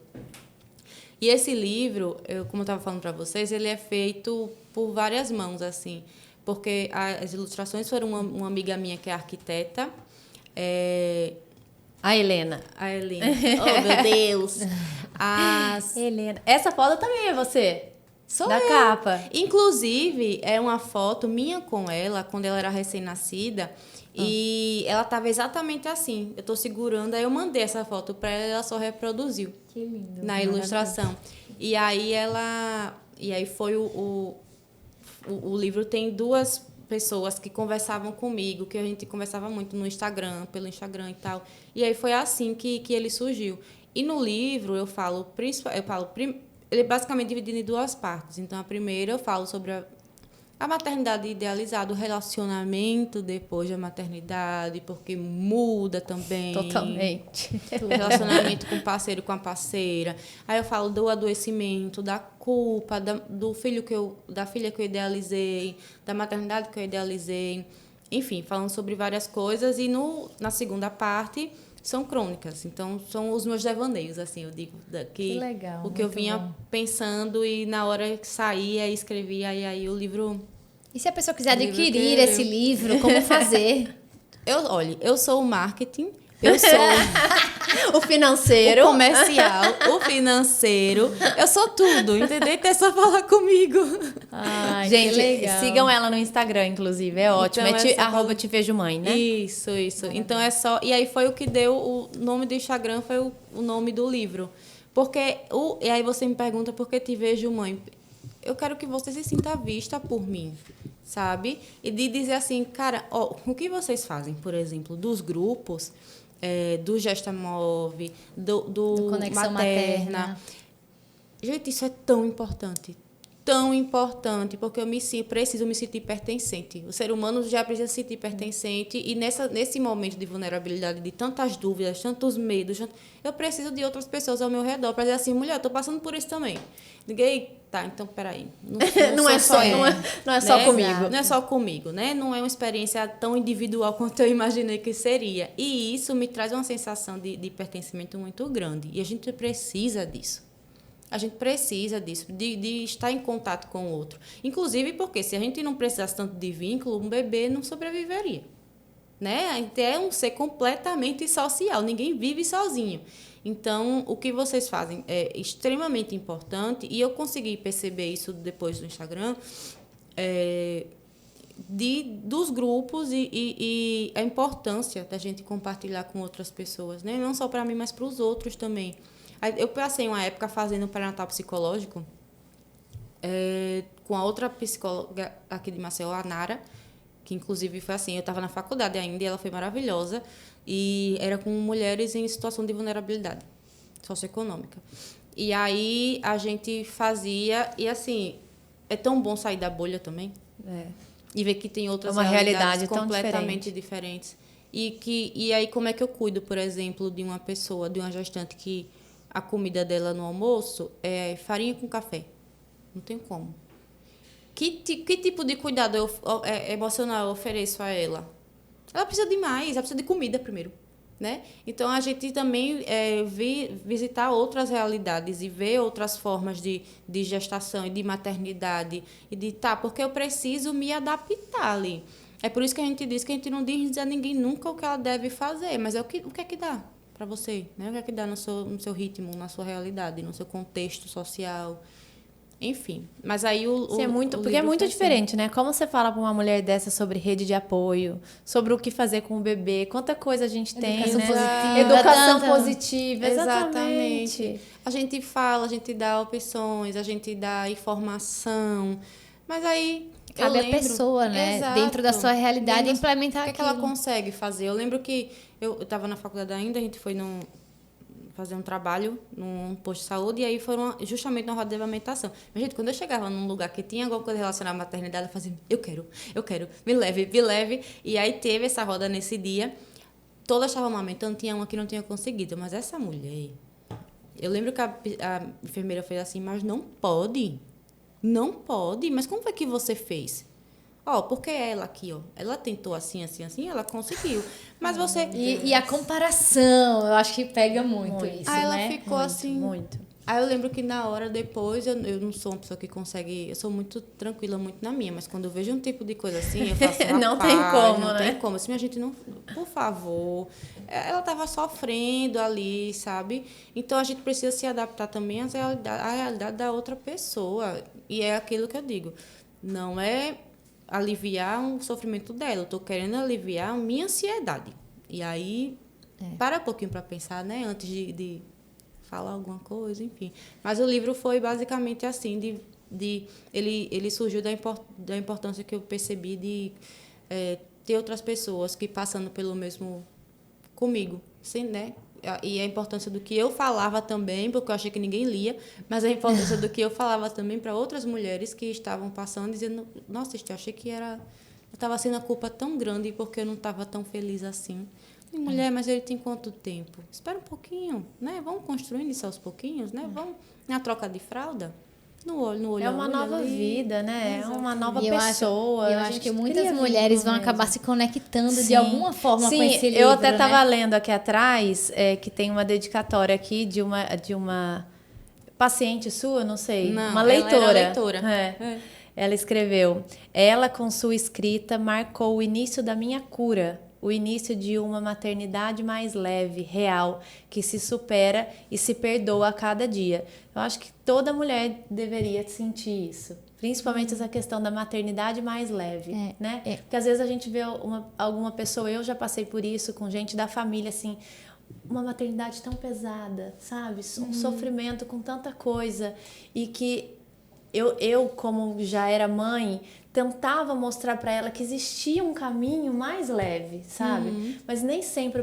E esse livro, como eu estava falando para vocês, ele é feito por várias mãos, assim, porque as ilustrações foram uma amiga minha que é arquiteta. A Helena. Oh, meu Deus! Helena. Essa foto também é você? Sou da eu. capa. Inclusive, é uma foto minha com ela, quando ela era recém-nascida, e ela estava exatamente assim. Eu estou segurando, aí eu mandei essa foto para ela, ela só reproduziu. Que lindo. Na ilustração. E aí foi o livro tem 2 pessoas que conversavam comigo, que a gente conversava muito no Instagram, pelo Instagram e tal. E aí foi assim que ele surgiu. E no livro eu falo ele é basicamente dividido em 2 partes. Então a primeira eu falo sobre a maternidade idealizada, o relacionamento depois da maternidade, porque muda também. Totalmente. O relacionamento com o parceiro, com a parceira. Aí eu falo do adoecimento, da culpa, da filha que eu idealizei, da maternidade que eu idealizei. Enfim, falando sobre várias coisas. E na segunda parte são crônicas. Então, são os meus devaneios, assim, eu digo. Que legal. O que eu vinha pensando e na hora que saía, escrevia, aí o livro... E se a pessoa quiser adquirir esse livro, como fazer? Eu sou o marketing, eu sou o financeiro, o comercial, o financeiro, eu sou tudo, entendeu? Então é só falar comigo. Ai, gente, sigam ela no Instagram, inclusive, é ótimo. Então, @Te Vejo Mãe, né? Isso. Então é só... E aí foi o que deu o nome do Instagram, foi o nome do livro. Porque... E aí você me pergunta por que Te Vejo Mãe. Eu quero que você se sinta vista por mim, sabe? E de dizer assim, cara, o que vocês fazem, por exemplo, dos grupos, do Gesta Move, do Conexão Materna. Gente, isso é tão importante. Tão importante, porque preciso me sentir pertencente. O ser humano já precisa se sentir pertencente e nesse momento de vulnerabilidade, de tantas dúvidas, tantos medos, eu preciso de outras pessoas ao meu redor para dizer assim, mulher, eu estou passando por isso também. Ninguém, tá, então peraí. Não é só eu, não é só né? comigo. Não é só comigo, né? Não é uma experiência tão individual quanto eu imaginei que seria. E isso me traz uma sensação de pertencimento muito grande. E a gente precisa disso. A gente precisa disso, de estar em contato com o outro. Inclusive porque se a gente não precisasse tanto de vínculo, um bebê não sobreviveria. Né? A gente é um ser completamente social, ninguém vive sozinho. Então, o que vocês fazem é extremamente importante e eu consegui perceber isso depois do Instagram, dos grupos e a importância da gente compartilhar com outras pessoas, né? Não só para mim, mas para os outros também. Eu passei uma época fazendo um pré-natal psicológico com a outra psicóloga aqui de Maceió, a Nara, que inclusive foi assim, eu estava na faculdade ainda e ela foi maravilhosa, e era com mulheres em situação de vulnerabilidade socioeconômica. E aí a gente fazia, e assim, é tão bom sair da bolha também, e ver que tem outras realidades completamente diferentes. E aí como é que eu cuido, por exemplo, de uma pessoa, de uma gestante que a comida dela no almoço é farinha com café. Não tem como. Que tipo de cuidado emocional eu ofereço a ela? Ela precisa de mais, ela precisa de comida primeiro. Né? Então, a gente também visitar outras realidades e ver outras formas de gestação e de maternidade. Porque eu preciso me adaptar ali. É por isso que a gente diz que a gente não diz a ninguém nunca o que ela deve fazer, mas o que é que dá para você, né? O que é que dá no seu ritmo, na sua realidade, no seu contexto social, enfim. Mas aí porque é muito diferente, né? Como você fala para uma mulher dessa sobre rede de apoio, sobre o que fazer com o bebê, quanta coisa a gente tem, né? Educação positiva, exatamente. A gente fala, a gente dá opções, a gente dá informação, mas aí cabe a pessoa, né? Exato. Dentro da sua realidade, implementar aquilo. O que ela consegue fazer? Eu lembro que eu estava na faculdade ainda, a gente foi fazer um trabalho num posto de saúde e aí foram justamente na roda de amamentação. Mas, gente, quando eu chegava num lugar que tinha alguma coisa relacionada à maternidade, eu fazia, eu quero, me leve. E aí teve essa roda nesse dia, todas estavam amamentando, tinha uma que não tinha conseguido, mas essa mulher, eu lembro que a enfermeira fez assim, mas não pode, mas como foi que você fez? Porque ela aqui, ela tentou assim, ela conseguiu. Mas você... E a comparação, eu acho que pega muito isso, aí ela né? ficou assim... Muito. Aí eu lembro que na hora depois, eu não sou uma pessoa que consegue... Eu sou muito tranquila, muito na minha, mas quando eu vejo um tipo de coisa assim, eu faço assim, não tem como, não né? tem como. Assim, a gente não... Por favor. Ela estava sofrendo ali, sabe? Então, a gente precisa se adaptar também à realidade da outra pessoa. E é aquilo que eu digo. Não é aliviar o sofrimento dela. Eu estou querendo aliviar a minha ansiedade. E aí, para um pouquinho para pensar, né? Antes de falar alguma coisa, enfim. Mas o livro foi basicamente assim, ele surgiu da importância que eu percebi de ter outras pessoas que passando pelo mesmo comigo, assim, né? E a importância do que eu falava também, porque eu achei que ninguém lia, mas a importância do que eu falava também para outras mulheres que estavam passando, dizendo, nossa, eu achei que eu estava sendo a culpa tão grande porque eu não estava tão feliz assim. E, mulher, mas ele tem quanto tempo? Espera um pouquinho, né? Vamos construindo isso aos pouquinhos, né? Vamos na troca de fralda. No olho. É uma nova vida, né? Exatamente. É uma nova pessoa. Eu acho que muitas mulheres vão acabar se conectando Sim. de alguma forma com esse livro. Eu até estava lendo aqui atrás que tem uma dedicatória aqui de uma paciente sua, não sei, uma leitora. Ela era leitora. Ela escreveu: ela, com sua escrita, marcou o início da minha cura. O início de uma maternidade mais leve, real, que se supera e se perdoa a cada dia. Eu acho que toda mulher deveria sentir isso. Principalmente essa questão da maternidade mais leve, né? Porque às vezes a gente vê alguma pessoa, eu já passei por isso com gente da família, assim, uma maternidade tão pesada, sabe? Um sofrimento com tanta coisa. E que eu, como já era mãe, tentava mostrar para ela que existia um caminho mais leve, sabe? Mas nem sempre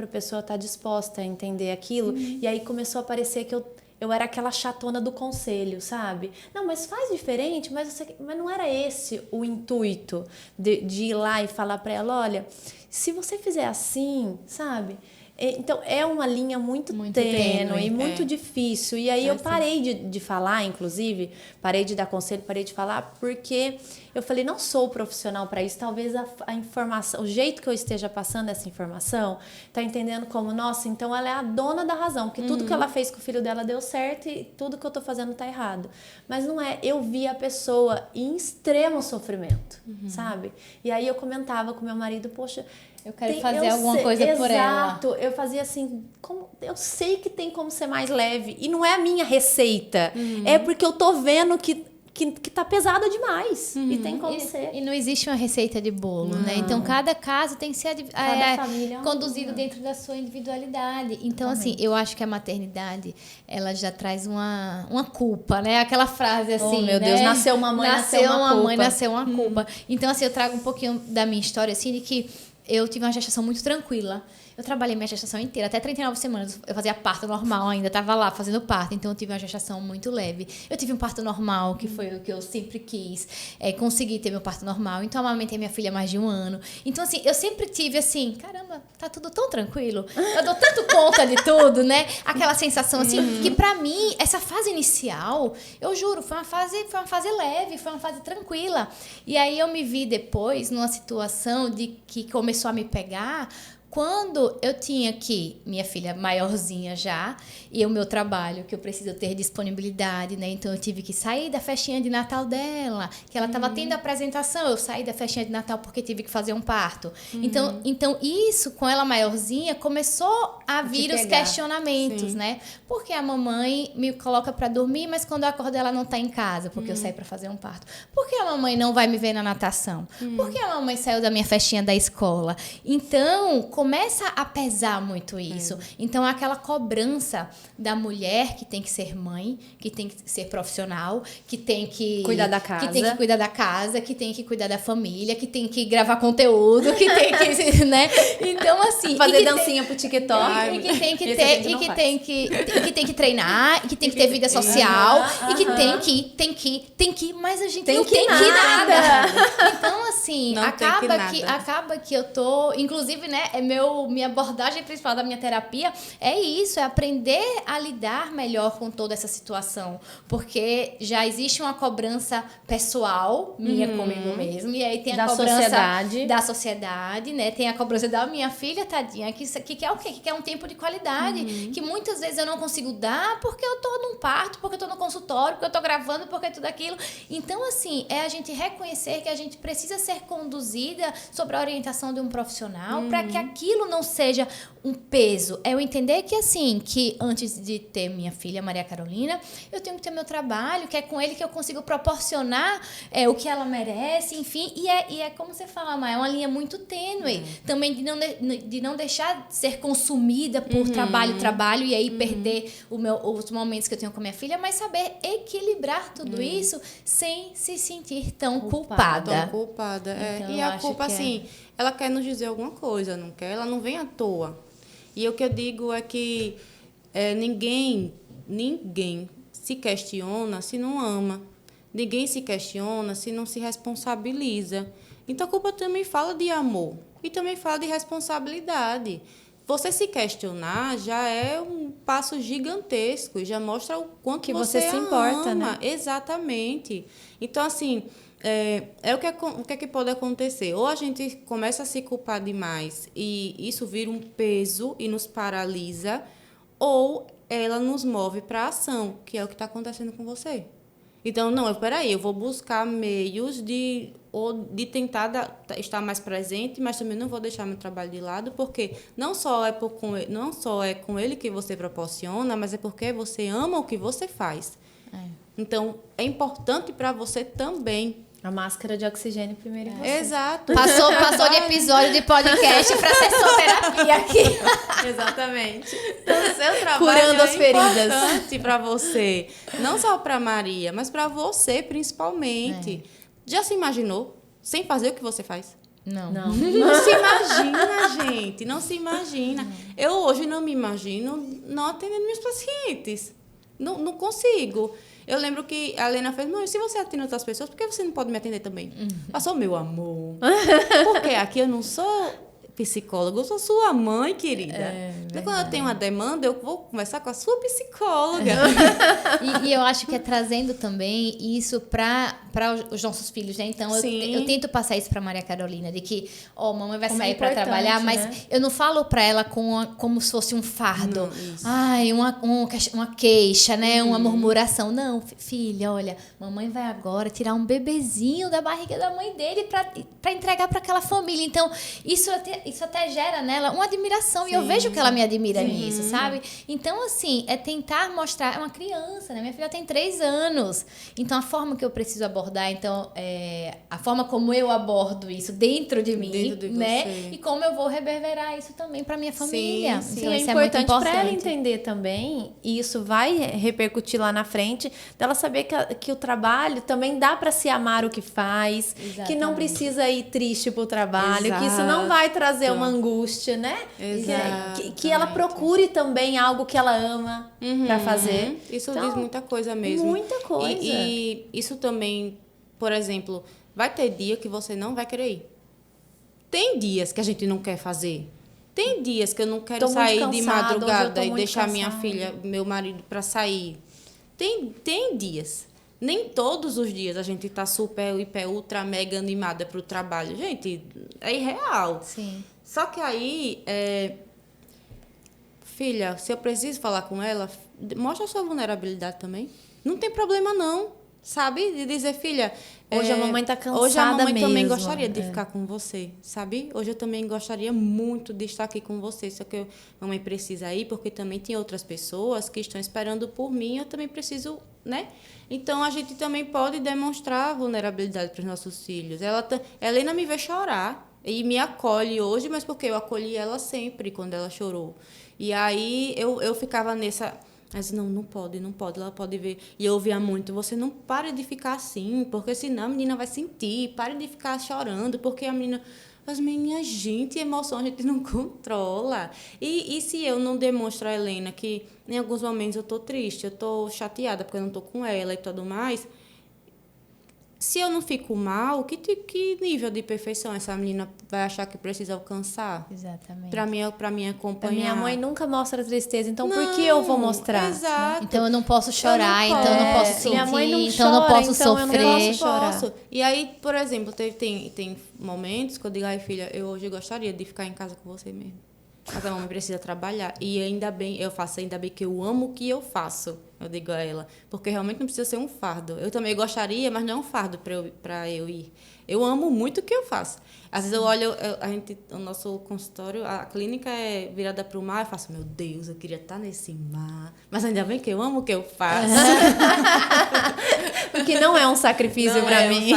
a pessoa está disposta a entender aquilo. E aí começou a parecer que eu era aquela chatona do conselho, sabe? Não, mas faz diferente, mas não era esse o intuito de ir lá e falar para ela, olha, se você fizer assim, sabe? Então, é uma linha muito tênue e muito difícil. E aí eu parei de falar, inclusive, parei de dar conselho, parei de falar, porque eu falei, não sou profissional para isso. Talvez a informação, o jeito que eu esteja passando essa informação, tá entendendo como, nossa, então ela é a dona da razão, porque tudo que ela fez com o filho dela deu certo e tudo que eu tô fazendo tá errado. Mas não é, eu vi a pessoa em extremo sofrimento, sabe? E aí eu comentava com meu marido, poxa, eu quero fazer alguma coisa por ela. Exato, eu fazia assim, eu sei que tem como ser mais leve. E não é a minha receita, é porque eu tô vendo que tá pesada demais. E tem como ser. E não existe uma receita de bolo, né? Então, cada caso tem que ser conduzido dentro da sua individualidade. Então, assim, eu acho que a maternidade, ela já traz uma culpa, né? Aquela frase assim, meu Deus, nasceu uma mãe, nasceu uma culpa. Mãe, nasceu uma culpa. Então, assim, eu trago um pouquinho da minha história, assim, de que eu tive uma gestação muito tranquila. Eu trabalhei minha gestação inteira, até 39 semanas. Eu fazia parto normal ainda, estava lá fazendo parto. Então, eu tive uma gestação muito leve. Eu tive um parto normal, que foi o que eu sempre quis. Consegui ter meu parto normal. Então, eu amamentei minha filha há mais de 1 ano. Então, assim, eu sempre tive assim, caramba, tá tudo tão tranquilo. Eu dou tanto conta de tudo, né? Aquela sensação, assim, que pra mim, essa fase inicial, eu juro, foi uma fase leve, foi uma fase tranquila. E aí, eu me vi depois numa situação de que começou a me pegar quando eu tinha que, minha filha maiorzinha já, e o meu trabalho, que eu preciso ter disponibilidade, né? Então, eu tive que sair da festinha de Natal dela, que ela estava tendo apresentação, eu saí da festinha de Natal porque tive que fazer um parto. Então, isso, com ela maiorzinha, começou a vir os questionamentos, né? Porque a mamãe me coloca para dormir, mas quando eu acordo ela não está em casa, porque eu saí para fazer um parto. Por que a mamãe não vai me ver na natação? Por que a mamãe saiu da minha festinha da escola? Então, começa a pesar muito isso. Então, aquela cobrança da mulher que tem que ser mãe, que tem que ser profissional, que tem que cuidar da casa, que tem que cuidar da casa, que tem que cuidar da família, que tem que gravar conteúdo, que tem que, né? Então, assim, fazer dancinha pro TikTok, e que tem que ter, e que tem que treinar, e que tem que ter vida social, e que tem que, mas a gente não tem que nada. Então, assim, acaba que eu tô, inclusive, né, minha abordagem principal da minha terapia é isso, é aprender a lidar melhor com toda essa situação, porque já existe uma cobrança pessoal minha comigo mesmo, e aí tem a cobrança da sociedade, né? Tem a cobrança da minha filha, tadinha, que quer o quê? Que quer um tempo de qualidade, que muitas vezes eu não consigo dar porque eu tô num parto, porque eu tô no consultório, porque eu tô gravando, porque tudo aquilo. Então, assim, é a gente reconhecer que a gente precisa ser conduzida sobre a orientação de um profissional para que aquilo não seja um peso. É eu entender que, assim, que antes de ter minha filha, Maria Carolina, eu tenho que ter meu trabalho, que é com ele que eu consigo proporcionar o que ela merece, enfim. E é como você fala, Maia, é uma linha muito tênue. Também de não deixar de ser consumida por trabalho, e aí perder os momentos que eu tenho com minha filha, mas saber equilibrar tudo isso sem se sentir tão culpada. Tão culpada, Então, e a culpa, assim, ela quer nos dizer alguma coisa, não quer? Ela não vem à toa. E o que eu digo é que ninguém se questiona se não ama. Ninguém se questiona se não se responsabiliza. Então, a culpa também fala de amor e também fala de responsabilidade. Você se questionar já é um passo gigantesco, já mostra o quanto que você se importa, né? Exatamente. Então, assim, o que é que pode acontecer? Ou a gente começa a se culpar demais e isso vira um peso e nos paralisa, ou ela nos move para a ação, que é o que está acontecendo com você. Então, peraí, eu vou buscar meios de tentar estar mais presente, mas também não vou deixar meu trabalho de lado, porque não só é com ele que você proporciona, mas é porque você ama o que você faz. Então, é importante para você também. A máscara de oxigênio primeiro em você. Exato. Passou de episódio de podcast para sessoterapia aqui. Exatamente. Então, o seu trabalho curando as feridas. Importante para você. Não só para Maria, mas para você principalmente. Já se imaginou sem fazer o que você faz? Não. Não se imagina, gente. Não se imagina. Eu hoje não me imagino não atendendo meus pacientes. Não consigo. Eu lembro que a Helena fez, mãe, se você atende outras pessoas, por que você não pode me atender também? Eu sou meu amor. Porque aqui eu não sou psicóloga, eu sou sua mãe, querida. Então, quando eu tenho uma demanda, eu vou conversar com a sua psicóloga. E eu acho que é trazendo também isso para os nossos filhos, né? Então, eu tento passar isso para Maria Carolina, de que, mamãe vai sair para trabalhar, mas né? Eu não falo para ela como se fosse um fardo. Uma queixa, né? Uma murmuração. Não, filha, olha, mamãe vai agora tirar um bebezinho da barriga da mãe dele para entregar para aquela família. Então, isso até gera nela uma admiração. E eu vejo que ela me admira nisso, sabe? Então, assim, é tentar mostrar... É uma criança, né? Minha filha tem 3 anos. Então, a forma que eu preciso abordar, a forma como eu abordo isso dentro de mim, né? Você. E como eu vou reverberar isso também para minha família. Sim, então, é importante para ela entender também, e isso vai repercutir lá na frente, dela saber que o trabalho também dá para se amar o que faz, que não precisa ir triste pro trabalho, que isso não vai trazer uma angústia, né? Que ela procure também algo que ela ama para fazer. Isso diz muita coisa mesmo. Muita coisa. E isso também, por exemplo, vai ter dia que você não vai querer ir. Tem dias que a gente não quer fazer. Tem dias que eu não quero sair de madrugada e deixar minha filha, meu marido para sair. Tem dias. Nem todos os dias a gente tá super, hiper, ultra, mega animada pro trabalho. Gente, é irreal. Sim. Só que aí, filha, se eu preciso falar com ela, mostra a sua vulnerabilidade também. Não tem problema não, sabe? De dizer, filha... Hoje a mamãe tá cansada mesmo. Hoje a mamãe também gostaria de ficar com você, sabe? Hoje eu também gostaria muito de estar aqui com você, só que a mamãe precisa ir, porque também tem outras pessoas que estão esperando por mim, eu também preciso, né? Então, a gente também pode demonstrar vulnerabilidade para os nossos filhos. Helena me vê chorar e me acolhe hoje, mas porque eu acolhi ela sempre quando ela chorou. E aí, eu ficava nessa... Mas não pode, ela pode ver. E eu ouvia muito, você não pare de ficar assim, porque senão a menina vai sentir, pare de ficar chorando, porque a menina... Mas, minha gente, emoção a gente não controla. E se eu não demonstro a Helena que em alguns momentos eu estou triste, eu estou chateada porque eu não estou com ela e tudo mais... Se eu não fico mal, que nível de perfeição essa menina vai achar que precisa alcançar? Exatamente. Para me acompanhar. A minha mãe nunca mostra tristeza, então por que eu vou mostrar? Exato. Então eu não posso chorar, então eu não posso sentir, minha mãe não então chora, eu não posso então sofrer. Eu não posso chorar. E aí, por exemplo, tem momentos que eu digo, ai filha, eu hoje gostaria de ficar em casa com você mesmo. Mas a mamãe precisa trabalhar. E ainda bem que eu amo o que eu faço, eu digo a ela. Porque realmente não precisa ser um fardo. Eu também gostaria, mas não é um fardo para eu ir. Eu amo muito o que eu faço. Às vezes eu olho, o nosso consultório, a clínica é virada para o mar, eu faço, meu Deus, eu queria estar nesse mar. Mas ainda bem que eu amo o que eu faço. Porque não é um sacrifício para mim.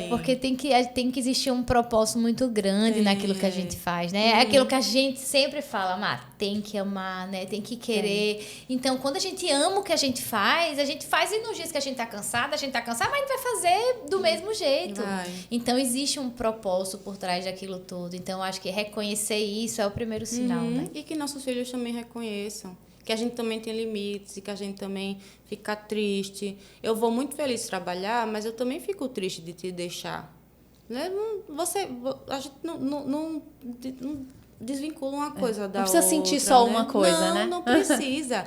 Porque tem que existir um propósito muito grande naquilo que a gente faz, né? É aquilo que a gente sempre fala, tem que amar, né? Tem que querer. Então, quando a gente ama o que a gente faz e nos dias que a gente tá cansada, mas a gente vai fazer do mesmo jeito. Então, existe um propósito por trás daquilo tudo. Então, eu acho que reconhecer isso é o primeiro sinal, né? E que nossos filhos também reconheçam. Que a gente também tem limites e que a gente também fica triste. Eu vou muito feliz trabalhar, mas eu também fico triste de te deixar. Né? A gente não desvincula uma coisa da outra. Não precisa sentir só uma coisa, né? Não precisa.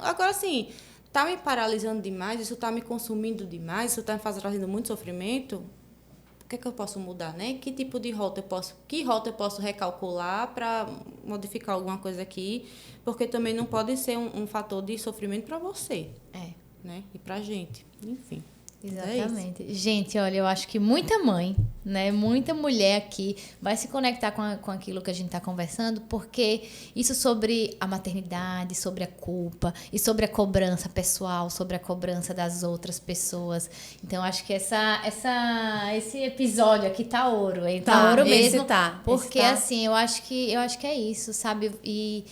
Agora, assim, tá me paralisando demais, isso tá me consumindo demais, isso tá me trazendo muito sofrimento. O que é que eu posso mudar, né? Que tipo de rota eu posso recalcular para modificar alguma coisa aqui? Porque também não pode ser um fator de sofrimento para você. Né? E pra gente. Enfim. Exatamente. Gente, olha, eu acho que muita mãe, né, muita mulher aqui vai se conectar com aquilo que a gente está conversando, porque isso sobre a maternidade, sobre a culpa e sobre a cobrança pessoal, sobre a cobrança das outras pessoas. Então, acho que esse episódio aqui tá ouro, hein? Tá ouro mesmo. Porque, assim, eu acho que é isso, sabe? E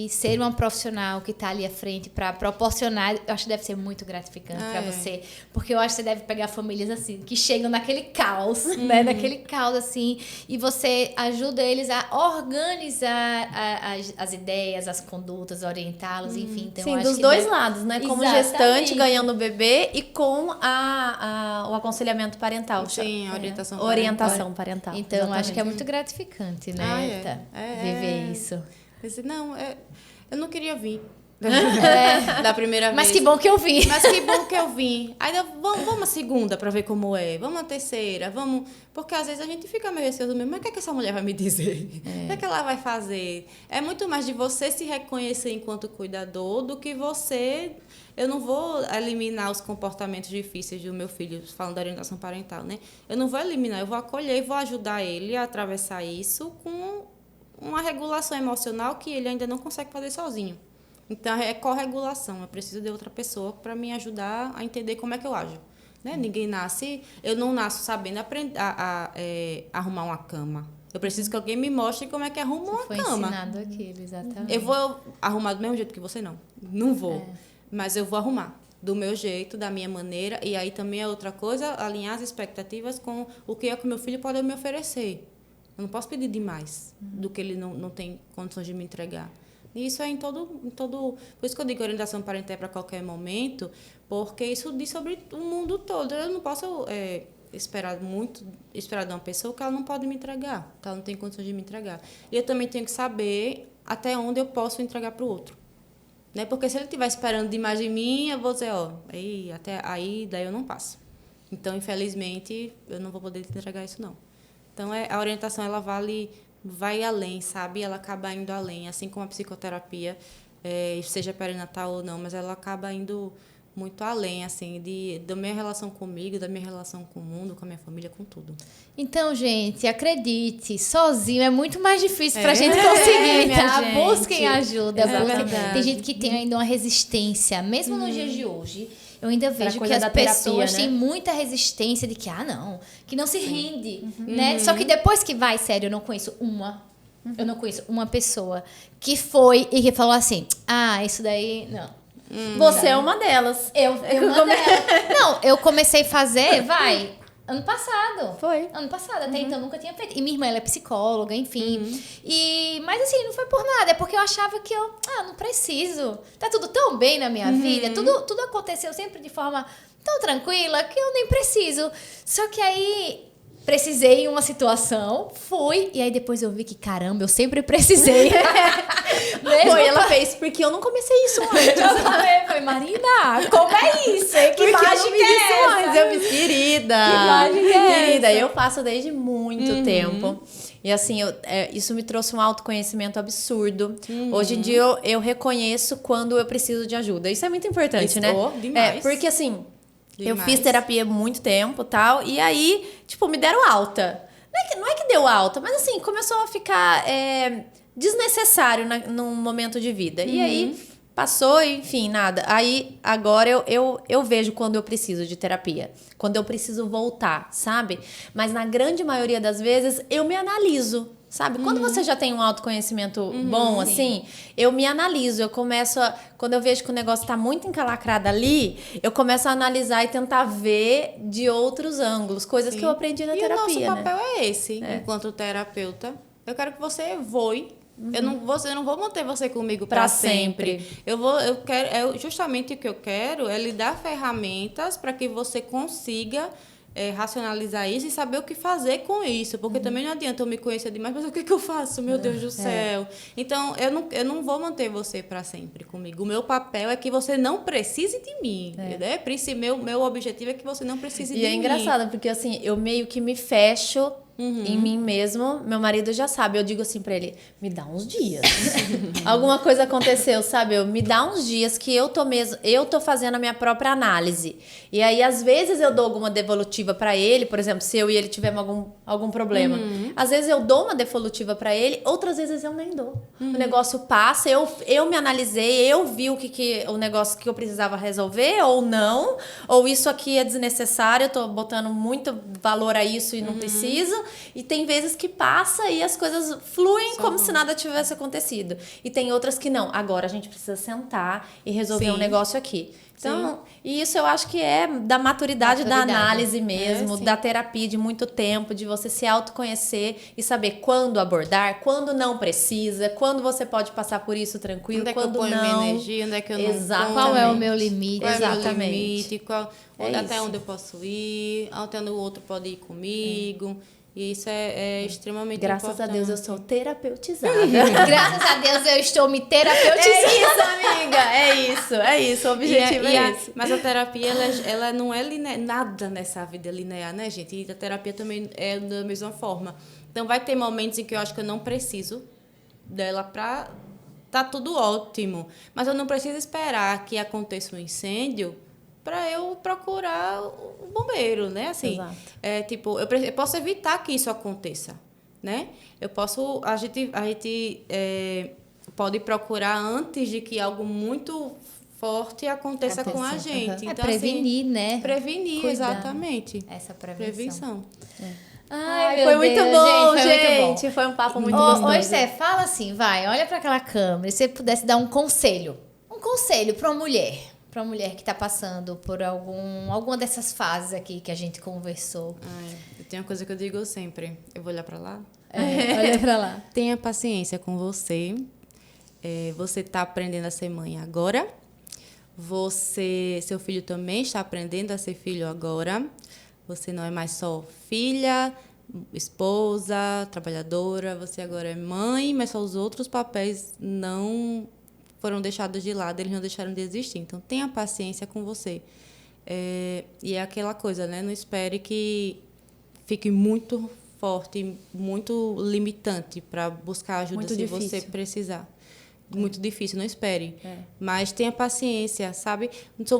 ser uma profissional que tá ali à frente para proporcionar, eu acho que deve ser muito gratificante para você. Porque eu acho que você deve pegar famílias assim, que chegam naquele caos caos, né? Daquele caos, assim. E você ajuda eles a organizar as ideias, as condutas, orientá-los, enfim. Então, Sim, acho dos que dois lados, né? Como Exatamente. gestante ganhando o bebê e com o aconselhamento parental. Sim, a Orientação parental. Então, exatamente. acho que é muito gratificante, né? Viver isso. Eu disse, não, eu não queria vir. Da primeira vez. Mas que bom que eu vim. Mas que bom que eu vim. Aí vamos a segunda pra ver como é. Vamos a terceira, vamos... Porque às vezes a gente fica meio receoso mesmo. Mas o que é que essa mulher vai me dizer? O que é que ela vai fazer? É muito mais de você se reconhecer enquanto cuidador do que você... Eu não vou eliminar os comportamentos difíceis do meu filho, falando da orientação parental, né? Eu não vou eliminar, eu vou acolher e vou ajudar ele a atravessar isso com uma regulação emocional que ele ainda não consegue fazer sozinho. Então, é corregulação. Eu preciso de outra pessoa para me ajudar a entender como é que eu ajo. Né? Ninguém nasce... Eu não nasço sabendo aprender arrumar uma cama. Eu preciso que alguém me mostre como é que arruma uma Foi cama. ensinado aquilo, exatamente. Eu vou arrumar do mesmo jeito que você, não. Não vou. Mas eu vou arrumar. Do meu jeito, da minha maneira. E aí também é outra coisa, alinhar as expectativas com o que é que o meu filho pode me oferecer. Eu não posso pedir demais do que ele não tem condições de me entregar. E isso é em todo... Por isso que eu digo orientação parental para qualquer momento, porque isso diz sobre o mundo todo. Eu não posso esperar de uma pessoa que ela não pode me entregar, que ela não tem condições de me entregar. E eu também tenho que saber até onde eu posso entregar para o outro. Né? Porque se ele estiver esperando demais de mim, eu vou dizer, até aí, daí eu não passo. Então, infelizmente, eu não vou poder te entregar isso, não. Então, a orientação, ela vai além, sabe? Ela acaba indo além, assim como a psicoterapia, seja perinatal ou não, mas ela acaba indo muito além, assim, da minha relação comigo, da minha relação com o mundo, com a minha família, com tudo. Então, gente, acredite, sozinho é muito mais difícil pra gente conseguir, tá? Gente. Busquem ajuda. Exatamente. Tem gente que tem ainda uma resistência, mesmo nos dias de hoje. Eu ainda vejo que coisa as da pessoas terapia, né? têm muita resistência de que não se rende, né? Só que depois que vai, sério, eu não conheço uma pessoa que foi e que falou assim, isso daí, não. Você é uma delas. Eu uma delas. Não, eu comecei a fazer, ano passado. Foi. Ano passado, até então nunca tinha feito. E minha irmã, ela é psicóloga, enfim. Mas assim, não foi por nada. É porque eu achava que eu não preciso. Tá tudo tão bem na minha vida. Tudo aconteceu sempre de forma tão tranquila que eu nem preciso. Só que aí precisei em uma situação, fui. E aí depois eu vi que, caramba, eu sempre precisei. Foi, ela fez, porque eu não comecei isso antes. Eu falei, Marina, como é isso? Que mágica é essa? Eu fiz, querida. Que mágica é querida, essa? eu faço desde muito tempo. E assim, isso me trouxe um autoconhecimento absurdo. Hoje em dia eu reconheço quando eu preciso de ajuda. Isso é muito importante, né? Demais. Porque assim, eu Demais. fiz terapia há muito tempo e tal. E aí, me deram alta. Não é que deu alta, mas assim, começou a ficar desnecessário num momento de vida. E aí, passou, enfim, nada. Aí, agora eu vejo quando eu preciso de terapia. Quando eu preciso voltar, sabe? Mas na grande maioria das vezes, eu me analiso. Sabe? Quando você já tem um autoconhecimento bom, assim, eu me analiso, eu começo quando eu vejo que o negócio tá muito encalacrado ali, eu começo a analisar e tentar ver de outros ângulos, coisas que eu aprendi na terapia, E o nosso papel né? é esse, enquanto terapeuta. Eu quero que você voe. Eu não vou manter você comigo para sempre. Justamente o que eu quero é lhe dar ferramentas para que você consiga racionalizar isso e saber o que fazer com isso. Porque também não adianta eu me conhecer demais, mas o que eu faço? Meu Deus do céu. Então, eu não vou manter você para sempre comigo. O meu papel é que você não precise de mim. Né? Meu objetivo é que você não precise de mim. E é engraçado, porque assim, eu meio que me fecho em mim mesmo. Meu marido já sabe, eu digo assim pra ele, me dá uns dias. Alguma coisa aconteceu, sabe? Me dá uns dias que eu tô fazendo a minha própria análise. E aí, às vezes, eu dou alguma devolutiva pra ele, por exemplo, se eu e ele tivermos algum problema. Às vezes eu dou uma devolutiva pra ele, outras vezes eu nem dou. O negócio passa, eu me analisei, eu vi o negócio que eu precisava resolver, ou não, ou isso aqui é desnecessário, eu tô botando muito valor a isso e não preciso. E tem vezes que passa e as coisas fluem como se nada tivesse acontecido. E tem outras que não. Agora a gente precisa sentar e resolver um negócio aqui. Então, e isso eu acho que é da maturidade da análise mesmo, da terapia de muito tempo, de você se autoconhecer e saber quando abordar, quando não precisa, quando você pode passar por isso tranquilo, onde é quando que eu ponho não. minha energia, onde é que eu não Exatamente. Qual é o meu limite? Qual é o meu Exatamente. limite, até isso. onde eu posso ir, até onde o outro pode ir comigo. E isso é extremamente Graças importante. a Deus eu sou terapeutizada. Graças a Deus eu estou me terapeutizando. É isso, amiga. É isso. O objetivo é esse. Mas a terapia, ela não é linear, nada nessa vida é linear, né, gente? E a terapia também é da mesma forma. Então, vai ter momentos em que eu acho que eu não preciso dela pra... Tá tudo ótimo. Mas eu não preciso esperar que aconteça um incêndio para eu procurar o bombeiro, né? Assim, Exato. tipo, eu posso evitar que isso aconteça, né? A gente pode procurar antes de que algo muito forte aconteça com a gente. É Então, prevenir, assim, né? Prevenir, Cuidar. exatamente. Essa prevenção. Ai, foi muito bom, gente. Foi um papo muito gostoso. Ô, Esté, fala assim, vai, olha para aquela câmera. E se você pudesse dar um conselho para uma mulher que está passando por alguma dessas fases aqui que a gente conversou. Eu tenho uma coisa que eu digo sempre. Eu vou olhar para lá. Olha para lá. Tenha paciência com você. Você está aprendendo a ser mãe agora. Seu filho também está aprendendo a ser filho agora. Você não é mais só filha, esposa, trabalhadora. Você agora é mãe, mas só os outros papéis não foram deixados de lado, eles não deixaram de existir. Então, tenha paciência com você. E é aquela coisa, né? Não espere que fique muito forte, muito limitante para buscar ajuda Muito se difícil. você precisar. Muito difícil, não espere. Mas tenha paciência, sabe?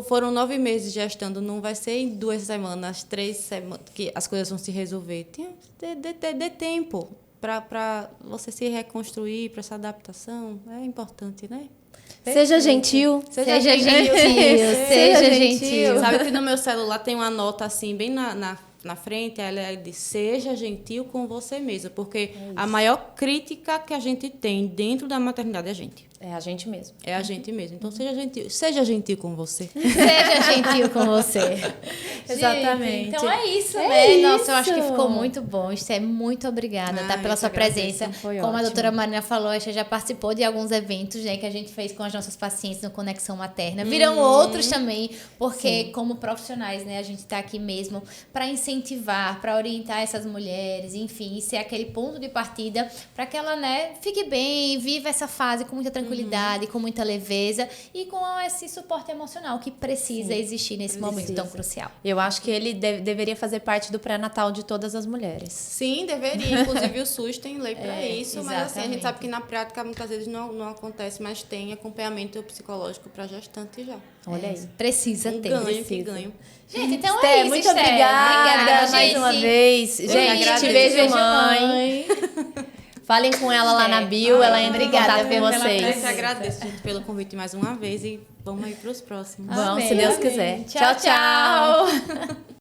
Foram 9 meses gestando, não vai ser em 2 semanas, 3 semanas que as coisas vão se resolver. Dê tempo para você se reconstruir, para essa adaptação. É importante, né? Seja gentil. Seja gentil. Sabe que no meu celular tem uma nota assim, bem na frente, ela diz, seja gentil com você mesma, porque a maior crítica que a gente tem dentro da maternidade é a gente. É a gente mesmo. É a gente mesmo. Então, seja gentil com você. Seja gentil com você. Exatamente. Gente, então é isso, É né? isso. Nossa, eu acho que ficou muito bom. Esté, muito obrigada, tá? Pela eu sua que agradeço. presença. Foi Como a ótimo. doutora Marina falou, a gente já participou de alguns eventos, né, que a gente fez com as nossas pacientes no Conexão Materna. Virão outros também, porque como profissionais, né, a gente tá aqui mesmo para incentivar, para orientar essas mulheres, enfim, e ser aquele ponto de partida para que ela, né, fique bem, viva essa fase com muita tranquilidade, com muita leveza e com esse suporte emocional que precisa existir nesse momento tão crucial. Eu acho que ele deveria fazer parte do pré-natal de todas as mulheres. Sim, deveria. Inclusive, o SUS tem lei para isso, mas assim, a exatamente. gente sabe que na prática muitas vezes não acontece, mas tem acompanhamento psicológico para gestante já. Olha aí. Precisa ter. Que ganho. Gente, então Esté, é isso, muito Esté. obrigada mais gente. uma vez. Eu Gente, que te agradeço. beijo, mãe. Falem com ela lá na bio, ela entra em Obrigada contato com pela Eu vocês. que agradeço, gente, pelo convite mais uma vez e vamos aí para os próximos. Vamos, se Amém, Deus amém. quiser. Tchau, tchau.